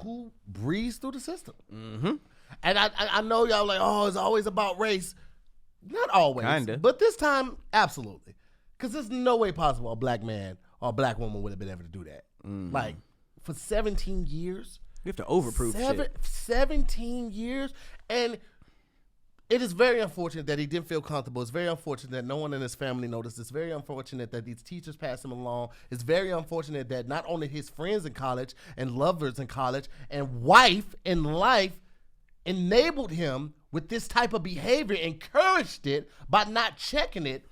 who breezed through the system. Mm-hmm. And I know y'all like, it's always about race. Not always. Kinda. But this time, absolutely. Because there's no way possible a black man or a black woman would have been able to do that. Mm. Like, for 17 years. You have to overproof shit. 17 years. And it is very unfortunate that he didn't feel comfortable. It's very unfortunate that no one in his family noticed. It's very unfortunate that these teachers passed him along. It's very unfortunate that not only his friends in college and lovers in college and wife in life enabled him with this type of behavior, encouraged it by not checking it,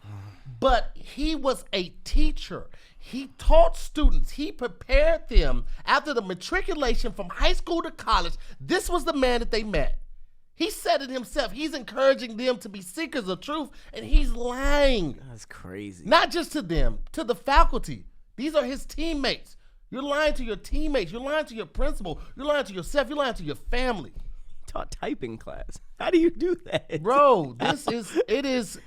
but he was a teacher. He taught students. He prepared them after the matriculation from high school to college. This was the man that they met. He said it himself. He's encouraging them to be seekers of truth, and he's lying. That's crazy. Not just to them, to the faculty. These are his teammates. You're lying to your teammates. You're lying to your principal. You're lying to yourself. You're lying to your family. Taught typing class. How do you do that? Bro, it is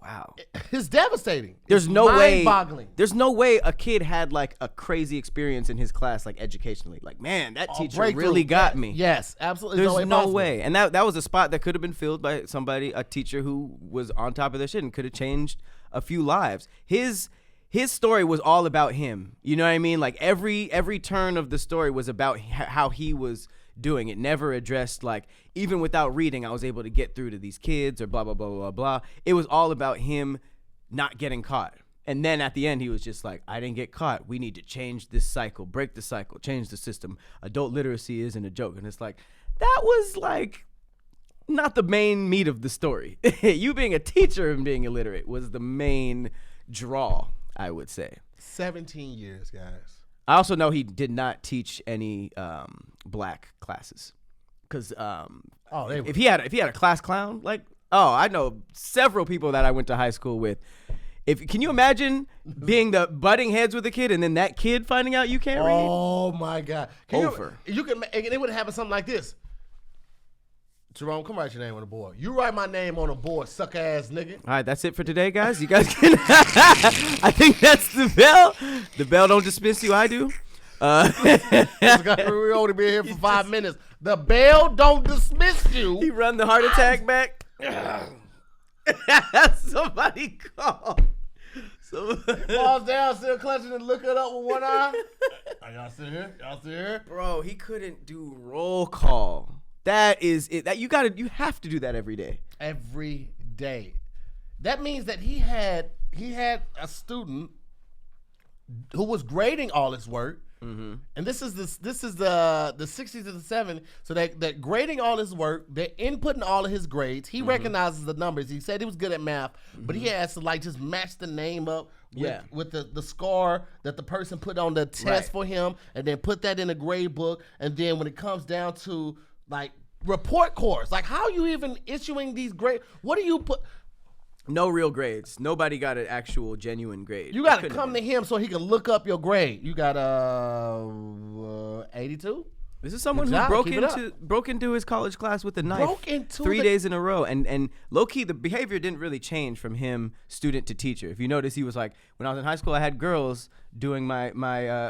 wow. It's devastating. There's it's no way. Mind-boggling. There's no way a kid had like a crazy experience in his class, like educationally. Like, man, that teacher really got me. Yes, absolutely. There's no way. And that was a spot that could have been filled by somebody, a teacher who was on top of their shit and could have changed a few lives. His story was all about him. You know what I mean? Like every turn of the story was about how he was doing. It never addressed like, even without reading, I was able to get through to these kids or blah, blah, blah, blah, blah. It was all about him not getting caught. And then at the end, he was just like, I didn't get caught. We need to change this cycle, break the cycle, change the system. Adult literacy isn't a joke. And it's like, that was like not the main meat of the story. You being a teacher and being illiterate was the main draw, I would say. 17 years, guys. I also know he did not teach any black classes, because if he had a class clown, like, I know several people that I went to high school with. Can you imagine being the butting heads with a kid and then that kid finding out you can't read? Oh my God! You can. It would happen something like this. Jerome, come write your name on the board. You write my name on the board, suck ass nigga. All right, that's it for today, guys. You guys can. I think that's the bell. The bell don't dismiss you. I do. We only been here for 5 minutes. The bell don't dismiss you. He run the heart attack back. Somebody call. Falls down, still clutching and looking up with one eye. Are y'all still here? Y'all still here? Bro, he couldn't do roll call. That is it. That you have to do that every day. Every day. that means that he had a student who was grading all his work. Mm-hmm. And this is the 60s and the 70s. So they're grading all his work. They're inputting all of his grades. He recognizes the numbers. He said he was good at math, but he has to like just match the name up with the score that the person put on the test for him, and then put that in a grade book. And then when it comes down to like report cards, like how are you even issuing these grades? What do you put? No real grades. Nobody got an actual genuine grade. You got to come to him so he can look up your grade. You got 82. This is someone who broke into his college class with a knife 3 days in a row, and low key the behavior didn't really change from him student to teacher. If you notice, he was like, when I was in high school, I had girls doing my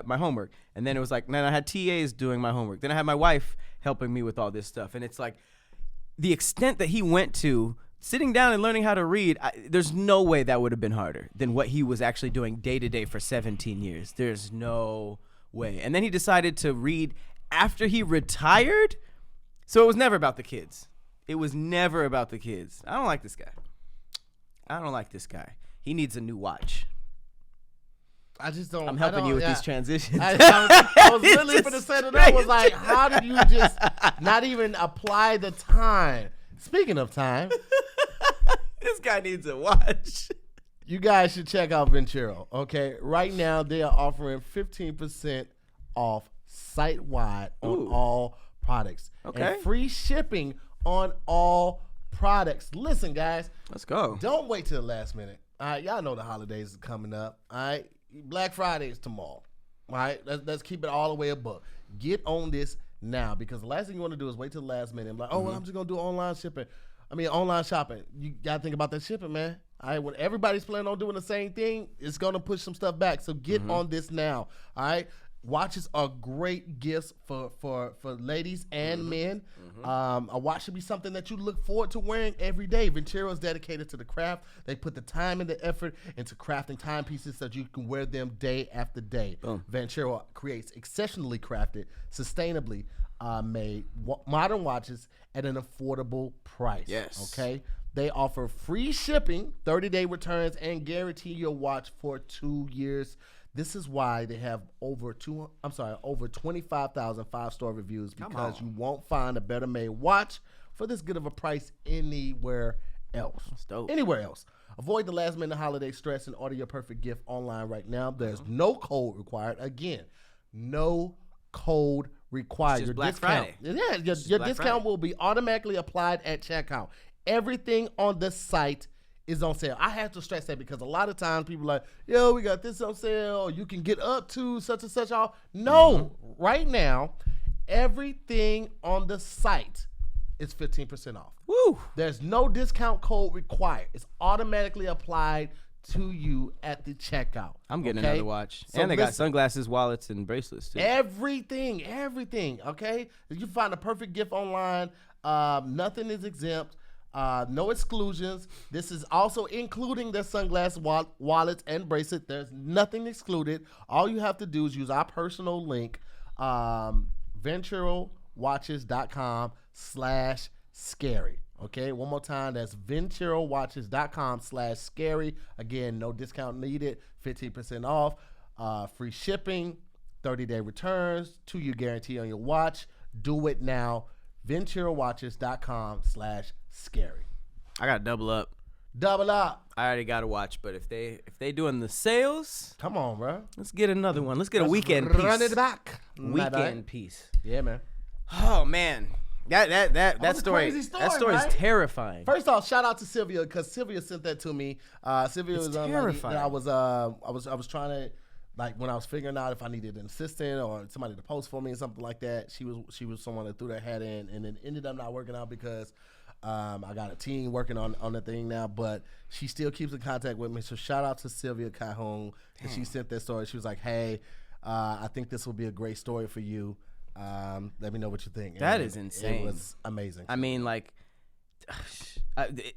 homework, and then it was like, then I had TAs doing my homework, then I had my wife helping me with all this stuff, and it's like the extent that he went to. Sitting down and learning how to read, there's no way that would have been harder than what he was actually doing day to day for 17 years. There's no way. And then he decided to read after he retired. So it was never about the kids. It was never about the kids. I don't like this guy. He needs a new watch. I just don't. I'm helping you with these transitions. I was really going to say that. I was like, how did you just not even apply the time? Speaking of time, this guy needs a watch. You guys should check out Ventura. Okay, right now they are offering 15% off site-wide on all products. Okay, and free shipping on all products. Listen, guys, let's go. Don't wait till the last minute. All right, y'all know the holidays is coming up. All right, Black Friday is tomorrow. All right, let's keep it all the way above. Get on this now, because the last thing you want to do is wait till the last minute. I'm like, well, I'm just gonna do online shopping. You gotta think about that shipping, man. All right, when everybody's planning on doing the same thing, it's gonna push some stuff back. So get on this now. All right, watches are great gifts for ladies and men. A watch should be something that you look forward to wearing every day. Ventura is dedicated to the craft. They put the time and the effort into crafting timepieces so that you can wear them day after day. Ventura creates exceptionally crafted, sustainably made modern watches at an affordable price. Yes. Okay. They offer free shipping, 30-day returns, and guarantee your watch for 2 years. This is why they have over 25,000 5-star reviews, because you won't find a better made watch for this good of a price anywhere else. Anywhere else. Avoid the last minute holiday stress and order your perfect gift online right now. There's no code required. Again, no code required. Your Black Friday. Yeah, your discount will be automatically applied at checkout. Everything on the site is on sale. I have to stress that because a lot of times people are like, yo, we got this on sale. You can get up to such and such off. No, right now, everything on the site is 15% off. Woo! There's no discount code required. It's automatically applied to you at the checkout. I'm getting another watch. So and they got sunglasses, wallets, and bracelets too. Everything, okay? You find a perfect gift online. Nothing is exempt. No exclusions. This is also including their sunglasses, wallets, and bracelet. There's nothing excluded. All you have to do is use our personal link, venturowatches.com/scary. Okay, one more time. That's venturowatches.com/scary. Again, no discount needed. 15% off. Free shipping. 30-day returns. 2-year guarantee on your watch. Do it now. venturowatches.com/scary. I gotta double up. Double up. I already got a watch, but if they doing the sales, come on, bro. Let's get another one. Let's get a weekend piece. Run it back. Weekend piece. Yeah, man. Oh man, that story. That story is terrifying. First off, shout out to Sylvia, because Sylvia sent that to me. Sylvia was terrifying. I was trying to. Like when I was figuring out if I needed an assistant or somebody to post for me or something like that, she was someone that threw their hat in, and it ended up not working out because I got a team working on the thing now, but she still keeps in contact with me. So shout out to Sylvia Cajon. She sent that story. She was like, hey, I think this will be a great story for you. Let me know what you think. That is insane. It was amazing. I mean, like,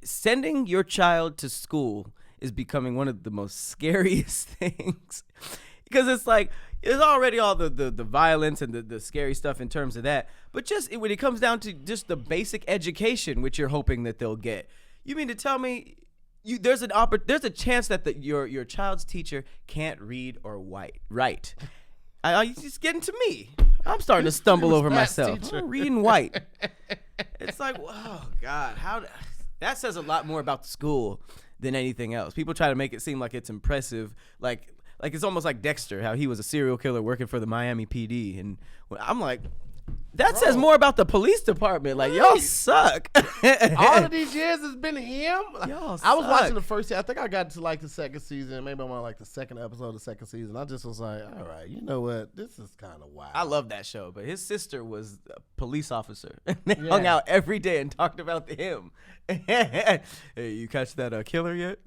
sending your child to school is becoming one of the most scariest things. Because it's like, there's already all the violence and the scary stuff in terms of that. But just when it comes down to just the basic education, which you're hoping that they'll get. You mean to tell me there's a chance that your child's teacher can't read or write. It's just getting to me. I'm starting to stumble over myself. I'm reading white. It's like, oh God, that says a lot more about the school than anything else. People try to make it seem like it's impressive, like it's almost like Dexter, how he was a serial killer working for the Miami PD, and I'm like, that says more about the police department. Like, y'all suck. All of these years it's been him. Y'all I was suck. watching the first season. I think I got to like the second season. Maybe I'm on like the second episode of the second season. I just was like, all right, you know what? This is kind of wild. I love that show, but his sister was a police officer. They hung out every day and talked about him. Hey, you catch that killer yet?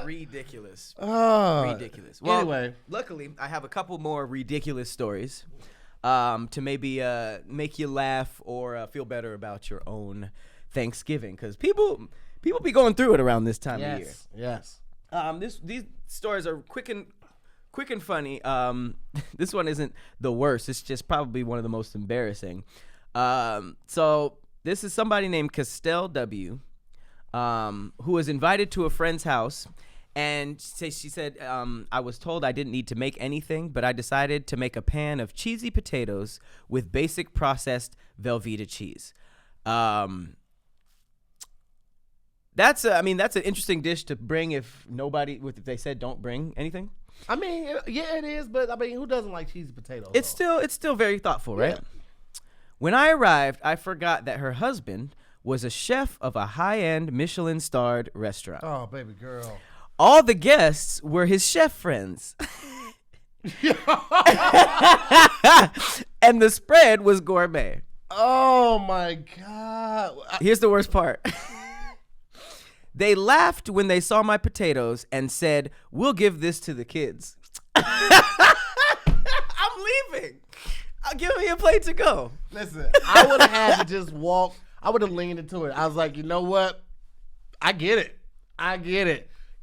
Ridiculous. Ridiculous. Well, anyway, luckily, I have a couple more ridiculous stories to maybe make you laugh or feel better about your own Thanksgiving, because people be going through it around this time of year. Yes. These stories are quick and funny. This one isn't the worst. It's just probably one of the most embarrassing. So this is somebody named Castell W, who was invited to a friend's house. And she said, I was told I didn't need to make anything, but I decided to make a pan of cheesy potatoes with basic processed Velveeta cheese. That's an interesting dish to bring if they said don't bring anything. I mean, yeah, it is, but I mean, who doesn't like cheesy potatoes? It's still very thoughtful, right? When I arrived, I forgot that her husband was a chef of a high-end Michelin-starred restaurant. Oh, baby girl. All the guests were his chef friends. And the spread was gourmet. Oh, my God. Here's the worst part. They laughed when they saw my potatoes and said, "We'll give this to the kids." I'm leaving. Give me a plate to go. Listen, I would have had to just walk. I would have leaned into it. I was like, you know what? I get it.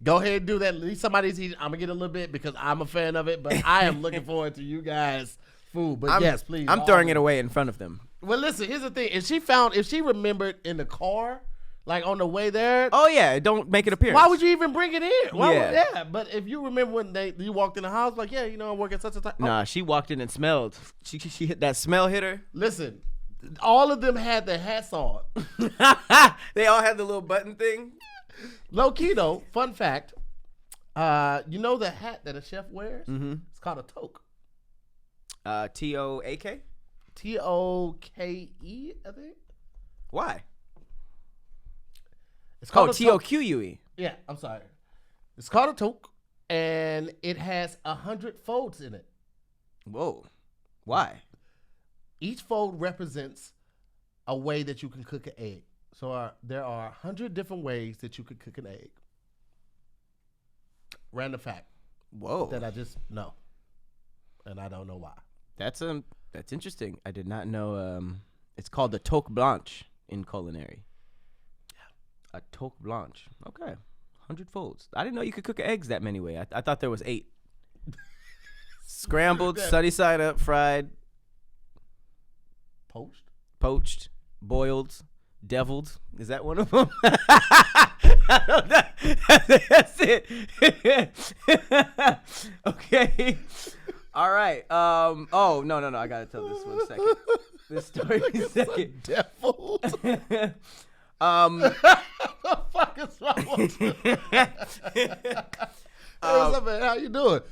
Go ahead and do that. At least somebody's eating. I'm going to get a little bit because I'm a fan of it, but I am looking forward to you guys' food. But yes, please. I'm throwing it away in front of them. Well, listen, here's the thing. If she remembered in the car, like on the way there. Oh, yeah. Don't make it appear. Why would you even bring it in? But if you remember when you walked in the house, like, yeah, I work at such a time. Nah, she walked in and smelled. She hit that smell hit her. Listen, all of them had their hats on. They all had the little button thing. Low key though, fun fact. You know the hat that a chef wears? Mm-hmm. It's called a toque. T-O-A-K? T-O-K-E, I think. Why? It's called T-O-Q-U-E. Yeah, I'm sorry. It's called a toque, and it has 100 folds in it. Whoa. Why? Each fold represents a way that you can cook an egg. So there are 100 different ways that you could cook an egg. Random fact. Whoa. That I just know. And I don't know why. That's interesting. I did not know. It's called the toque blanche in culinary. Yeah. A toque blanche. Okay. 100 folds. I didn't know you could cook eggs that many ways. I thought there was 8. Scrambled, sunny side up, fried. Poached, boiled. Deviled, is that one of them? I don't know. That's it. Okay. All right. Oh no. I gotta tell this one second. This story second. Deviled. What the fuck is wrong with you? Hey, what's up, man? How you doing?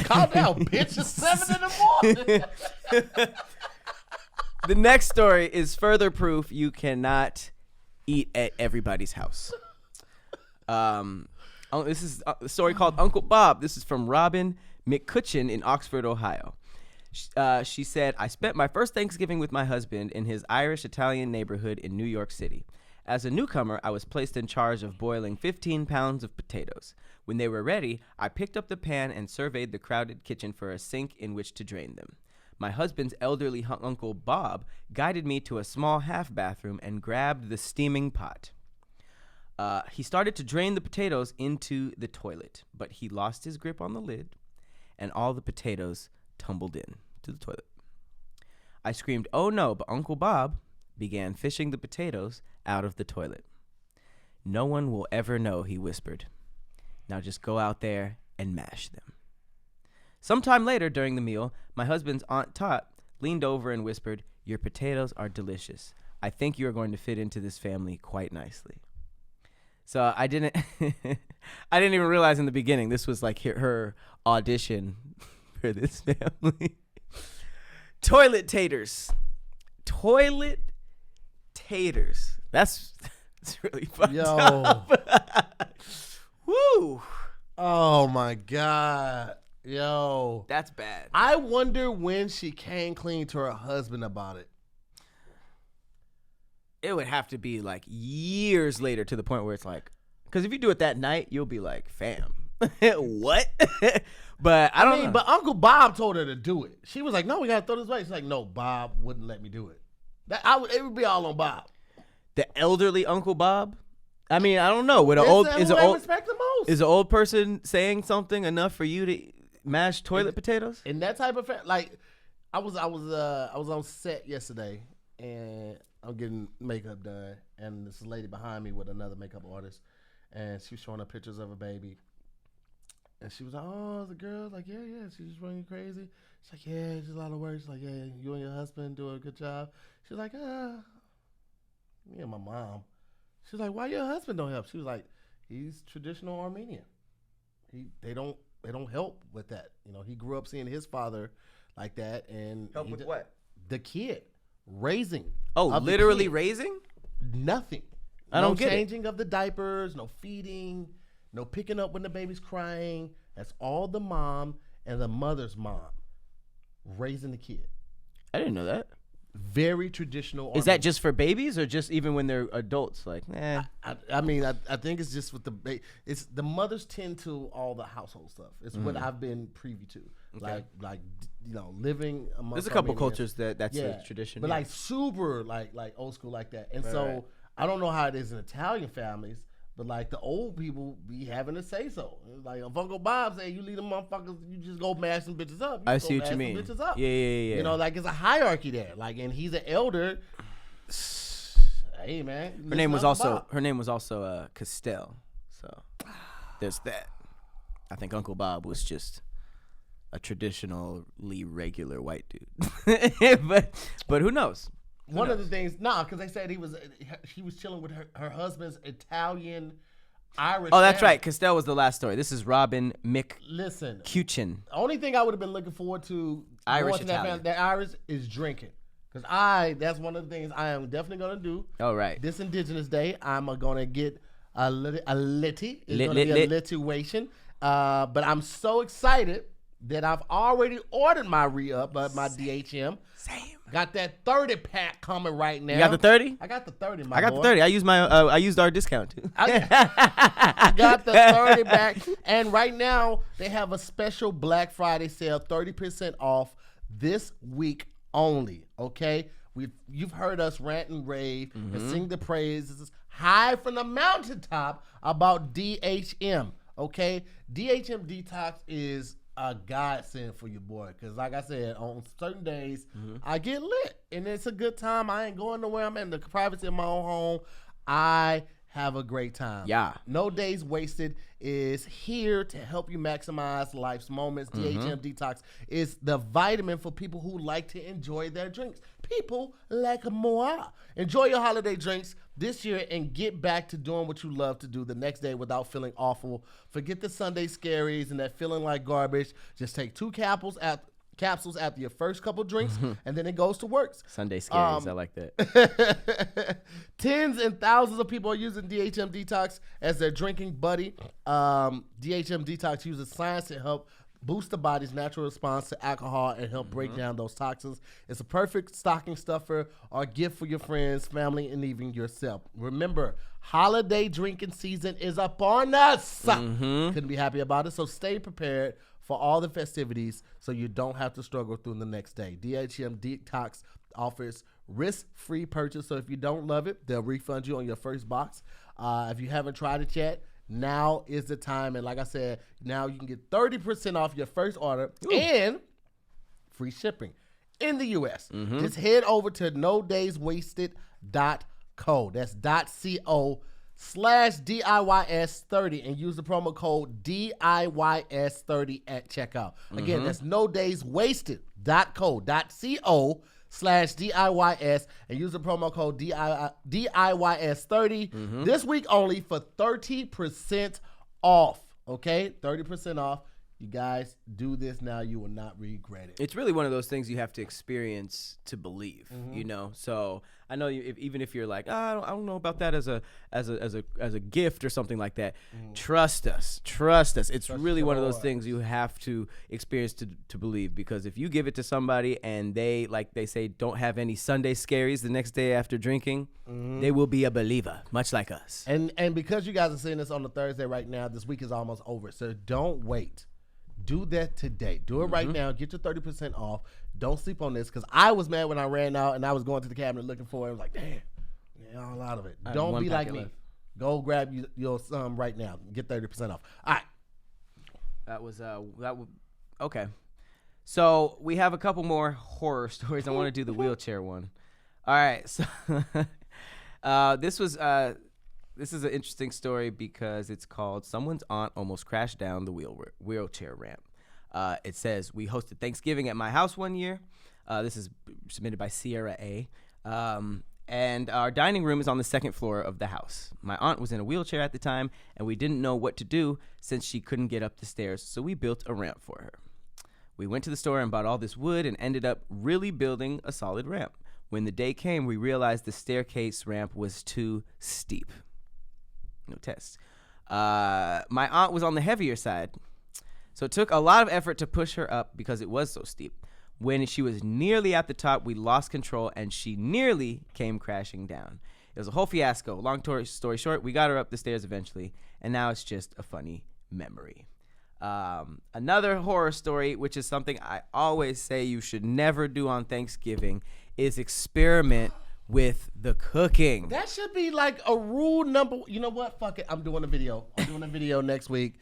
Calm down, bitch. It's 7 in the morning. The next story is further proof you cannot eat at everybody's house. This is a story called Uncle Bob. This is from Robin McCutcheon in Oxford, Ohio. She said, I spent my first Thanksgiving with my husband in his Irish-Italian neighborhood in New York City. As a newcomer, I was placed in charge of boiling 15 pounds of potatoes. When they were ready, I picked up the pan and surveyed the crowded kitchen for a sink in which to drain them. My husband's elderly Uncle Bob guided me to a small half bathroom and grabbed the steaming pot. He started to drain the potatoes into the toilet, but he lost his grip on the lid, and all the potatoes tumbled in to the toilet. I screamed, "Oh no," but Uncle Bob began fishing the potatoes out of the toilet. No one will ever know, he whispered. Now just go out there and mash them. Sometime later during the meal, my husband's Aunt Tot leaned over and whispered, your potatoes are delicious. I think you are going to fit into this family quite nicely. So I didn't even realize in the beginning this was like her audition for this family. Toilet taters. That's really fucked up. Woo. Oh my God. Yo. That's bad. I wonder when she came clean to her husband about it. It would have to be like years later to the point where it's like, because if you do it that night, you'll be like, fam, what? But I don't know. But Uncle Bob told her to do it. She was like, no, we got to throw this away. She's like, no, Bob wouldn't let me do it. It would be all on Bob. The elderly Uncle Bob? I mean, I don't know. Is an old person saying something enough for you to mash toilet potatoes? In that type of like, I was on set yesterday and I'm getting makeup done, and this lady behind me with another makeup artist, and she was showing her pictures of a baby, and she was like, "Oh, the girl, like, yeah, she's just running crazy." She's like, "Yeah, it's just a lot of work." She's like, "Yeah, you and your husband do a good job." She's like, me and my mom. She's like, "Why your husband don't help?" She was like, "He's traditional Armenian. They don't help with that. You know, he grew up seeing his father like that, and help with what? The kid." Raising. Oh, literally raising? Nothing. I don't get it. No changing of the diapers, no feeding, no picking up when the baby's crying. That's all the mom and the mother's mom raising the kid. I didn't know that. Very traditional. Is that just for babies or just even when they're adults? Like, nah. I think it's just with it's the mothers tend to all the household stuff. It's what I've been privy to. Okay. Like living among. There's a couple cultures that's a tradition. But like super like old school like that. And so I don't know how it is in Italian families, but like the old people be having to say so. Like if Uncle Bob say you leave them motherfuckers, you just go mash some bitches up. I see what you mean. Bitches up. Yeah. You know, like it's a hierarchy there. Like, and he's an elder. Hey man. Her name was also Castell. So there's that. I think Uncle Bob was just a traditionally regular white dude. but who knows? One of the things, because they said he was chilling with her husband's Italian, Irish. Oh, that's right. Castell was the last story. This is Robin McCutcheon. The only thing I would have been looking forward to Irish Italian. That Irish is drinking. Because that's one of the things I am definitely going to do. All right. This Indigenous Day, I'm going to get a litty. It's going to be a lituation. But I'm so excited that I've already ordered my re-up, my DHM. Same. Got that 30 pack coming right now. You got the 30? I got the 30, I got the 30. I used our discount too. I got the 30 back. And right now, they have a special Black Friday sale, 30% off this week only, okay? You've heard us rant and rave and sing the praises high from the mountaintop about DHM, okay? DHM Detox is a godsend for your boy, because like I said, on certain days I get lit and it's a good time. I ain't going nowhere. I'm in the privacy of my own home. I have a great time. Yeah. No Days Wasted is here to help you maximize life's moments. DHM Detox is the vitamin for people who like to enjoy their drinks. People like moi. Enjoy your holiday drinks this year and get back to doing what you love to do the next day without feeling awful. Forget the Sunday scaries and that feeling like garbage. Just take 2 capsules after your first couple drinks, and then it goes to work. Sunday scaries, I like that. Tens and thousands of people are using DHM Detox as their drinking buddy. DHM Detox uses science to help boost the body's natural response to alcohol and help break down those toxins. It's a perfect stocking stuffer or gift for your friends, family, and even yourself. Remember, holiday drinking season is upon us. Couldn't be happy about it. So stay prepared for all the festivities so you don't have to struggle through the next day. DHM Detox offers risk-free purchase. So if you don't love it, they'll refund you on your first box. If you haven't tried it yet, now is the time. And like I said, now you can get 30% off your first order and free shipping in the U.S. Just head over to nodayswasted.co. That's .co/. DIYS30 and use the promo code DIYS30 at checkout. Again, that's nodayswasted.co.co/DIYS and use the promo code DIYS30 this week only for 30% off. Okay, 30% off. You guys do this now. You will not regret it. It's really one of those things you have to experience to believe, you know? So I know even if you're like, I don't know about that as a gift or something like that. Trust us. It's really one of those things you have to experience to believe, because if you give it to somebody and they, like they say, don't have any Sunday scaries the next day after drinking, they will be a believer, much like us. And because you guys are seeing this on the Thursday right now, this week is almost over. So don't wait. Do that today. Do it right now. Get your 30% off. Don't sleep on this, because I was mad when I ran out and I was going to the cabinet looking for it. I was like, damn, all out of it. Don't be like me. Left. Go grab your some right now. Get 30% off. All right. That was okay. So we have a couple more horror stories. I want to do the wheelchair one. All right. So this is an interesting story because it's called "Someone's Aunt Almost Crashed Down the Wheelchair Ramp." It says, "We hosted Thanksgiving at my house one year." This is submitted by Sierra A. And our dining room is on the second floor of the house. My aunt was in a wheelchair at the time, and we didn't know what to do since she couldn't get up the stairs, so we built a ramp for her. We went to the store and bought all this wood and ended up really building a solid ramp. When the day came, we realized the staircase ramp was too steep. No test. My aunt was on the heavier side, so it took a lot of effort to push her up because it was so steep. When she was nearly at the top, we lost control and she nearly came crashing down. It was a whole fiasco. Long story short, we got her up the stairs eventually, and now it's just a funny memory. Another horror story, which is something I always say you should never do on Thanksgiving, is experiment with the cooking. That should be like a rule number. You know what? Fuck it. I'm doing a video next week.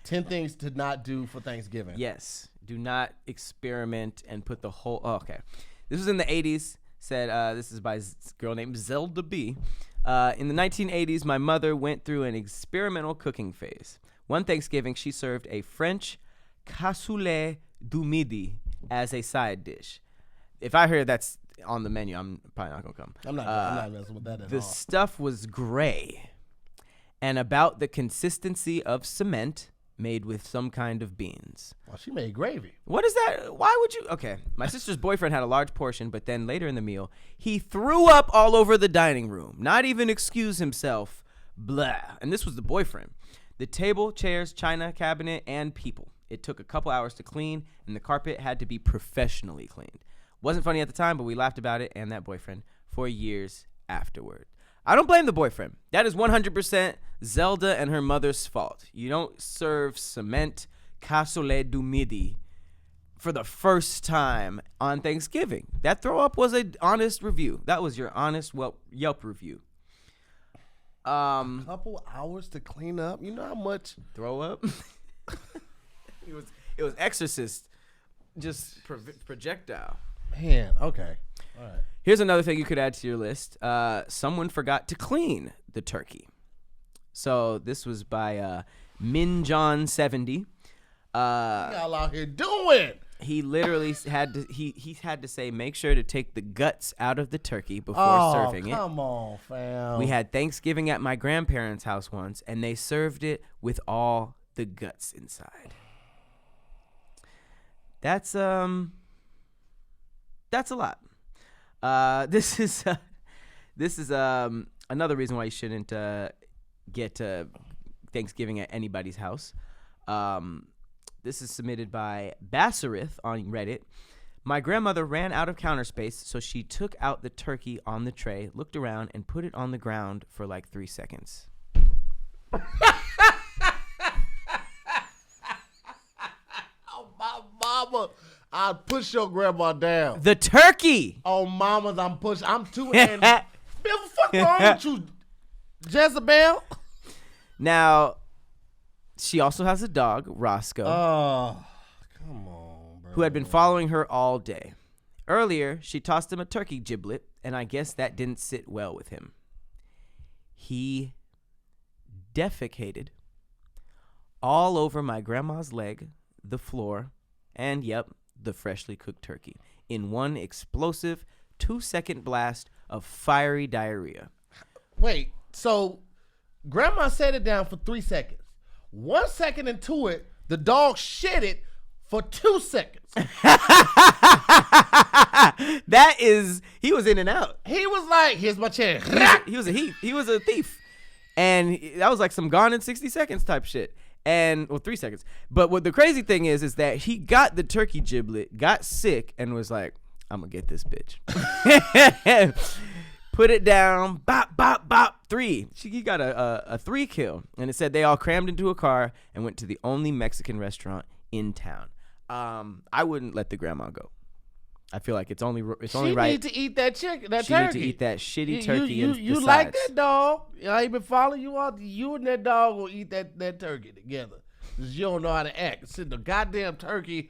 10 things to not do for Thanksgiving. Yes. Do not experiment and put the whole... Oh, okay. This was in the 80s. Said this is by a girl named Zelda B. In the 1980s, my mother went through an experimental cooking phase. One Thanksgiving, she served a French cassoulet du midi as a side dish. If I hear that's on the menu, I'm probably not going to come. I'm not messing with that at all. The stuff was gray and about the consistency of cement made with some kind of beans. Well, she made gravy. What is that? Why would you? Okay. My sister's boyfriend had a large portion, but then later in the meal, he threw up all over the dining room. Not even excuse himself. Blah. And this was the boyfriend. The table, chairs, china, cabinet, and people. It took a couple hours to clean, and the carpet had to be professionally cleaned. Wasn't funny at the time, but we laughed about it and that boyfriend for years afterward. I don't blame the boyfriend. That is 100% Zelda and her mother's fault. You don't serve cement cassoulet du midi for the first time on Thanksgiving. That throw up was an honest review. That was your honest Yelp review. A couple hours to clean up. You know how much throw up? It was Exorcist, just projectile. Man, okay. All right. Here's another thing you could add to your list. Someone forgot to clean the turkey. So this was by Minjohn70. What y'all out here doing? He literally had to say, make sure to take the guts out of the turkey before serving it. Come on, fam. We had Thanksgiving at my grandparents' house once, and they served it with all the guts inside. That's a lot. This is another reason why you shouldn't get Thanksgiving at anybody's house. This is submitted by Bassarith on Reddit. My grandmother ran out of counter space, so she took out the turkey on the tray, looked around, and put it on the ground for like 3 seconds. Oh, my mama. I'd push your grandma down. The turkey! Oh, mamas, I'm too... And, man, what the fuck wrong with you, Jezebel? Now, she also has a dog, Roscoe. Oh, come on, bro. Who had been following her all day. Earlier, she tossed him a turkey giblet, and I guess that didn't sit well with him. He defecated all over my grandma's leg, the floor, and, yep, the freshly cooked turkey in one explosive 2-second blast of fiery diarrhea. Wait, so grandma set it down for 3 seconds. 1 second into it, the dog shit it for 2 seconds. That is, he was in and out. He was like, here's my chair. He was a thief. And that was like some Gone in 60 Seconds type shit. And, 3 seconds. But what the crazy thing is that he got the turkey giblet, got sick, and was like, I'm going to get this bitch. Put it down, bop, bop, bop, 3. He got a 3 kill. And it said they all crammed into a car and went to the only Mexican restaurant in town. I wouldn't let the grandma go. I feel like it's only right. She need to eat that chicken, that she turkey. She need to eat that shitty turkey. You like that dog? I ain't been following you all. You and that dog will eat that turkey together. Because you don't know how to act. It's in the goddamn turkey.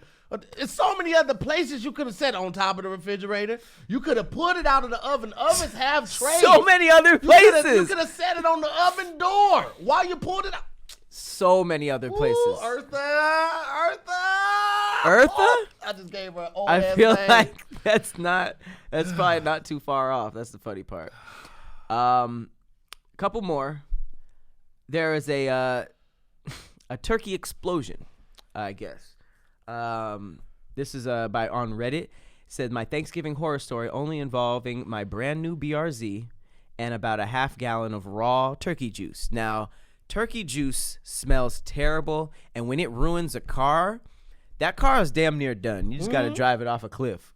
There's so many other places you could have set on top of the refrigerator. You could have put it out of the oven. Ovens have trays. So many other places. You could have set it on the oven door while you pulled it out. So many other places. Ooh, Eartha. Eartha? I just gave her an old I ass feel name. like that's probably not too far off. That's the funny part. Couple more. There is a turkey explosion, I guess. This is by on Reddit. It said, my Thanksgiving horror story only involving my brand new BRZ and about a half gallon of raw turkey juice. Now, turkey juice smells terrible, and when it ruins a car, that car is damn near done. You just got to drive it off a cliff.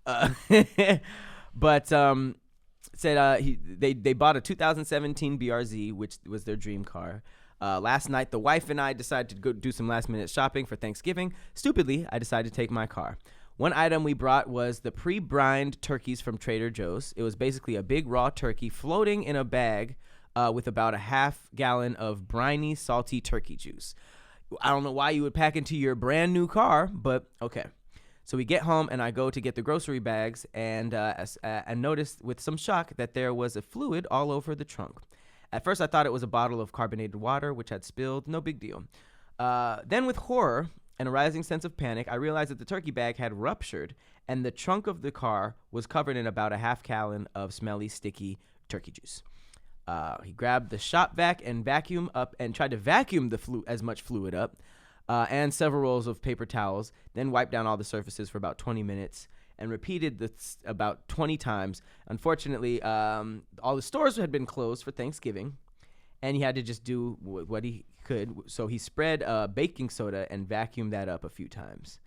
But said they bought a 2017 BRZ, which was their dream car. Last night, the wife and I decided to go do some last-minute shopping for Thanksgiving. Stupidly, I decided to take my car. One item we brought was the pre-brined turkeys from Trader Joe's. It was basically a big raw turkey floating in a bag with about a half gallon of briny, salty turkey juice. I don't know why you would pack into your brand new car, but okay. So we get home and I go to get the grocery bags and noticed with some shock that there was a fluid all over the trunk. At first I thought it was a bottle of carbonated water which had spilled. No big deal. Then with horror and a rising sense of panic, I realized that the turkey bag had ruptured and the trunk of the car was covered in about a half gallon of smelly, sticky turkey juice. He grabbed the shop vac and vacuum up and tried to vacuum as much fluid up and several rolls of paper towels, then wiped down all the surfaces for about 20 minutes and repeated this about 20 times. Unfortunately, all the stores had been closed for Thanksgiving, and he had to just do what he could. So he spread baking soda and vacuumed that up a few times.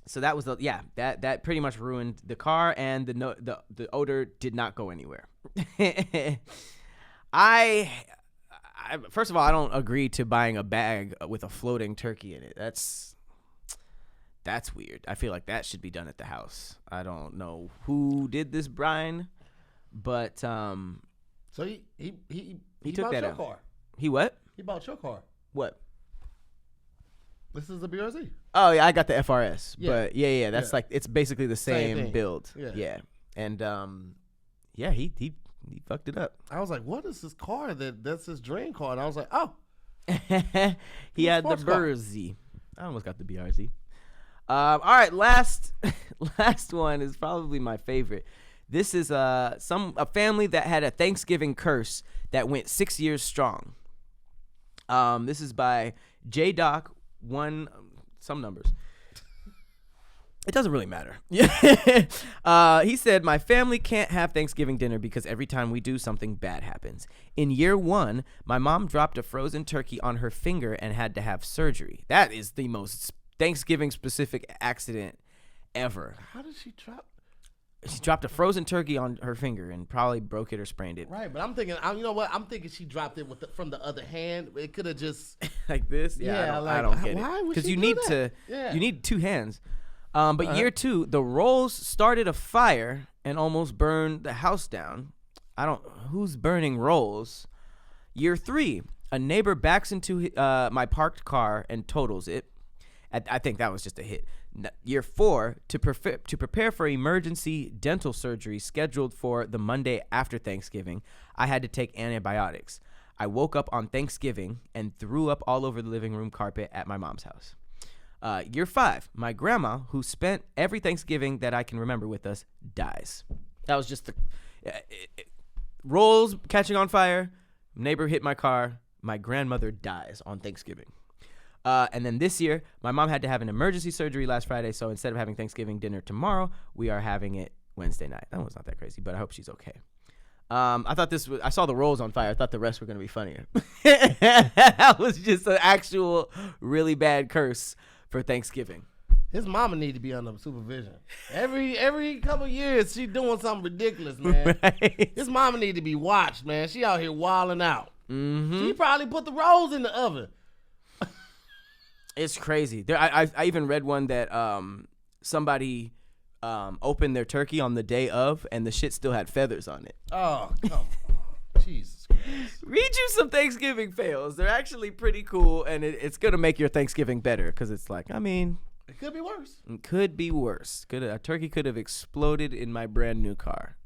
So that was that pretty much ruined the car, and the odor did not go anywhere. I first of all, I don't agree to buying a bag with a floating turkey in it. That's weird. I feel like that should be done at the house. I don't know who did this, Brian, but so he took bought that your out. car. He what? He bought your car. What? This is the BRZ. Oh yeah, I got the FRS. Yeah. But yeah, that's like it's basically the Same same thing. build. Yeah. And he fucked it up. I was like, what is this car that's his dream car? And I was like, oh. He had the sports car. BRZ. I almost got the BRZ. All right, last one is probably my favorite. This is a family that had a Thanksgiving curse that went 6 years strong. This is by JDoc. Some numbers. It doesn't really matter. He said, my family can't have Thanksgiving dinner because every time we do, something bad happens. In year 1, my mom dropped a frozen turkey on her finger and had to have surgery. That is the most Thanksgiving specific accident ever. How did she drop? She dropped a frozen turkey on her finger and probably broke it or sprained it. Right, but I'm thinking, you know what? I'm thinking she dropped it from the other hand. It could have just like this. Yeah, I don't get why it. would Because she you do need that? you need 2 hands. But year 2, the rolls started a fire and almost burned the house down. Who's burning rolls? Year 3, a neighbor backs into my parked car and totals it. I think that was just a hit. Year 4, to prepare for emergency dental surgery scheduled for the Monday after Thanksgiving, I had to take antibiotics. I woke up on Thanksgiving and threw up all over the living room carpet at my mom's house. Year 5, my grandma, who spent every Thanksgiving that I can remember with us, dies. That was just the rolls catching on fire. Neighbor hit my car. My grandmother dies on Thanksgiving. And then this year, my mom had to have an emergency surgery last Friday. So instead of having Thanksgiving dinner tomorrow, we are having it Wednesday night. That one's not that crazy, but I hope she's okay. I saw the rolls on fire. I thought the rest were going to be funnier. That was just an actual really bad curse for Thanksgiving. His mama need to be under supervision. Every couple years, she doing something ridiculous, man. Right. His mama need to be watched, man. She out here wilding out. Mm-hmm. She probably put the rolls in the oven. It's crazy. I even read one that somebody opened their turkey on the day of, and the shit still had feathers on it. Oh, come on. Jesus Christ. Read you some Thanksgiving fails. They're actually pretty cool, and it's going to make your Thanksgiving better because it's like, I mean... It could be worse. It could be worse. A turkey could have exploded in my brand new car.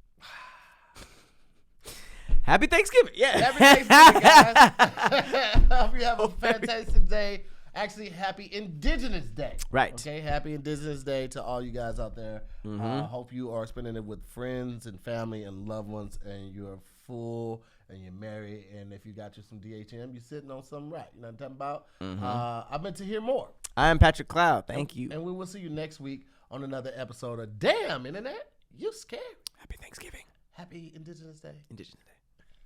Happy Thanksgiving. Yeah. Happy Thanksgiving, guys. Hope you have a fantastic day. Actually, happy Indigenous Day. Right. Okay, happy Indigenous Day to all you guys out there. Hope you are spending it with friends and family and loved ones, and you're full and you're married. And if you got you some DHM, you're sitting on something right. You know what I'm talking about? I've been to hear more. I am Patrick Cloud. Thank you. And we will see you next week on another episode of Damn Internet. You scared. Happy Thanksgiving. Happy Indigenous Day. Indigenous Day.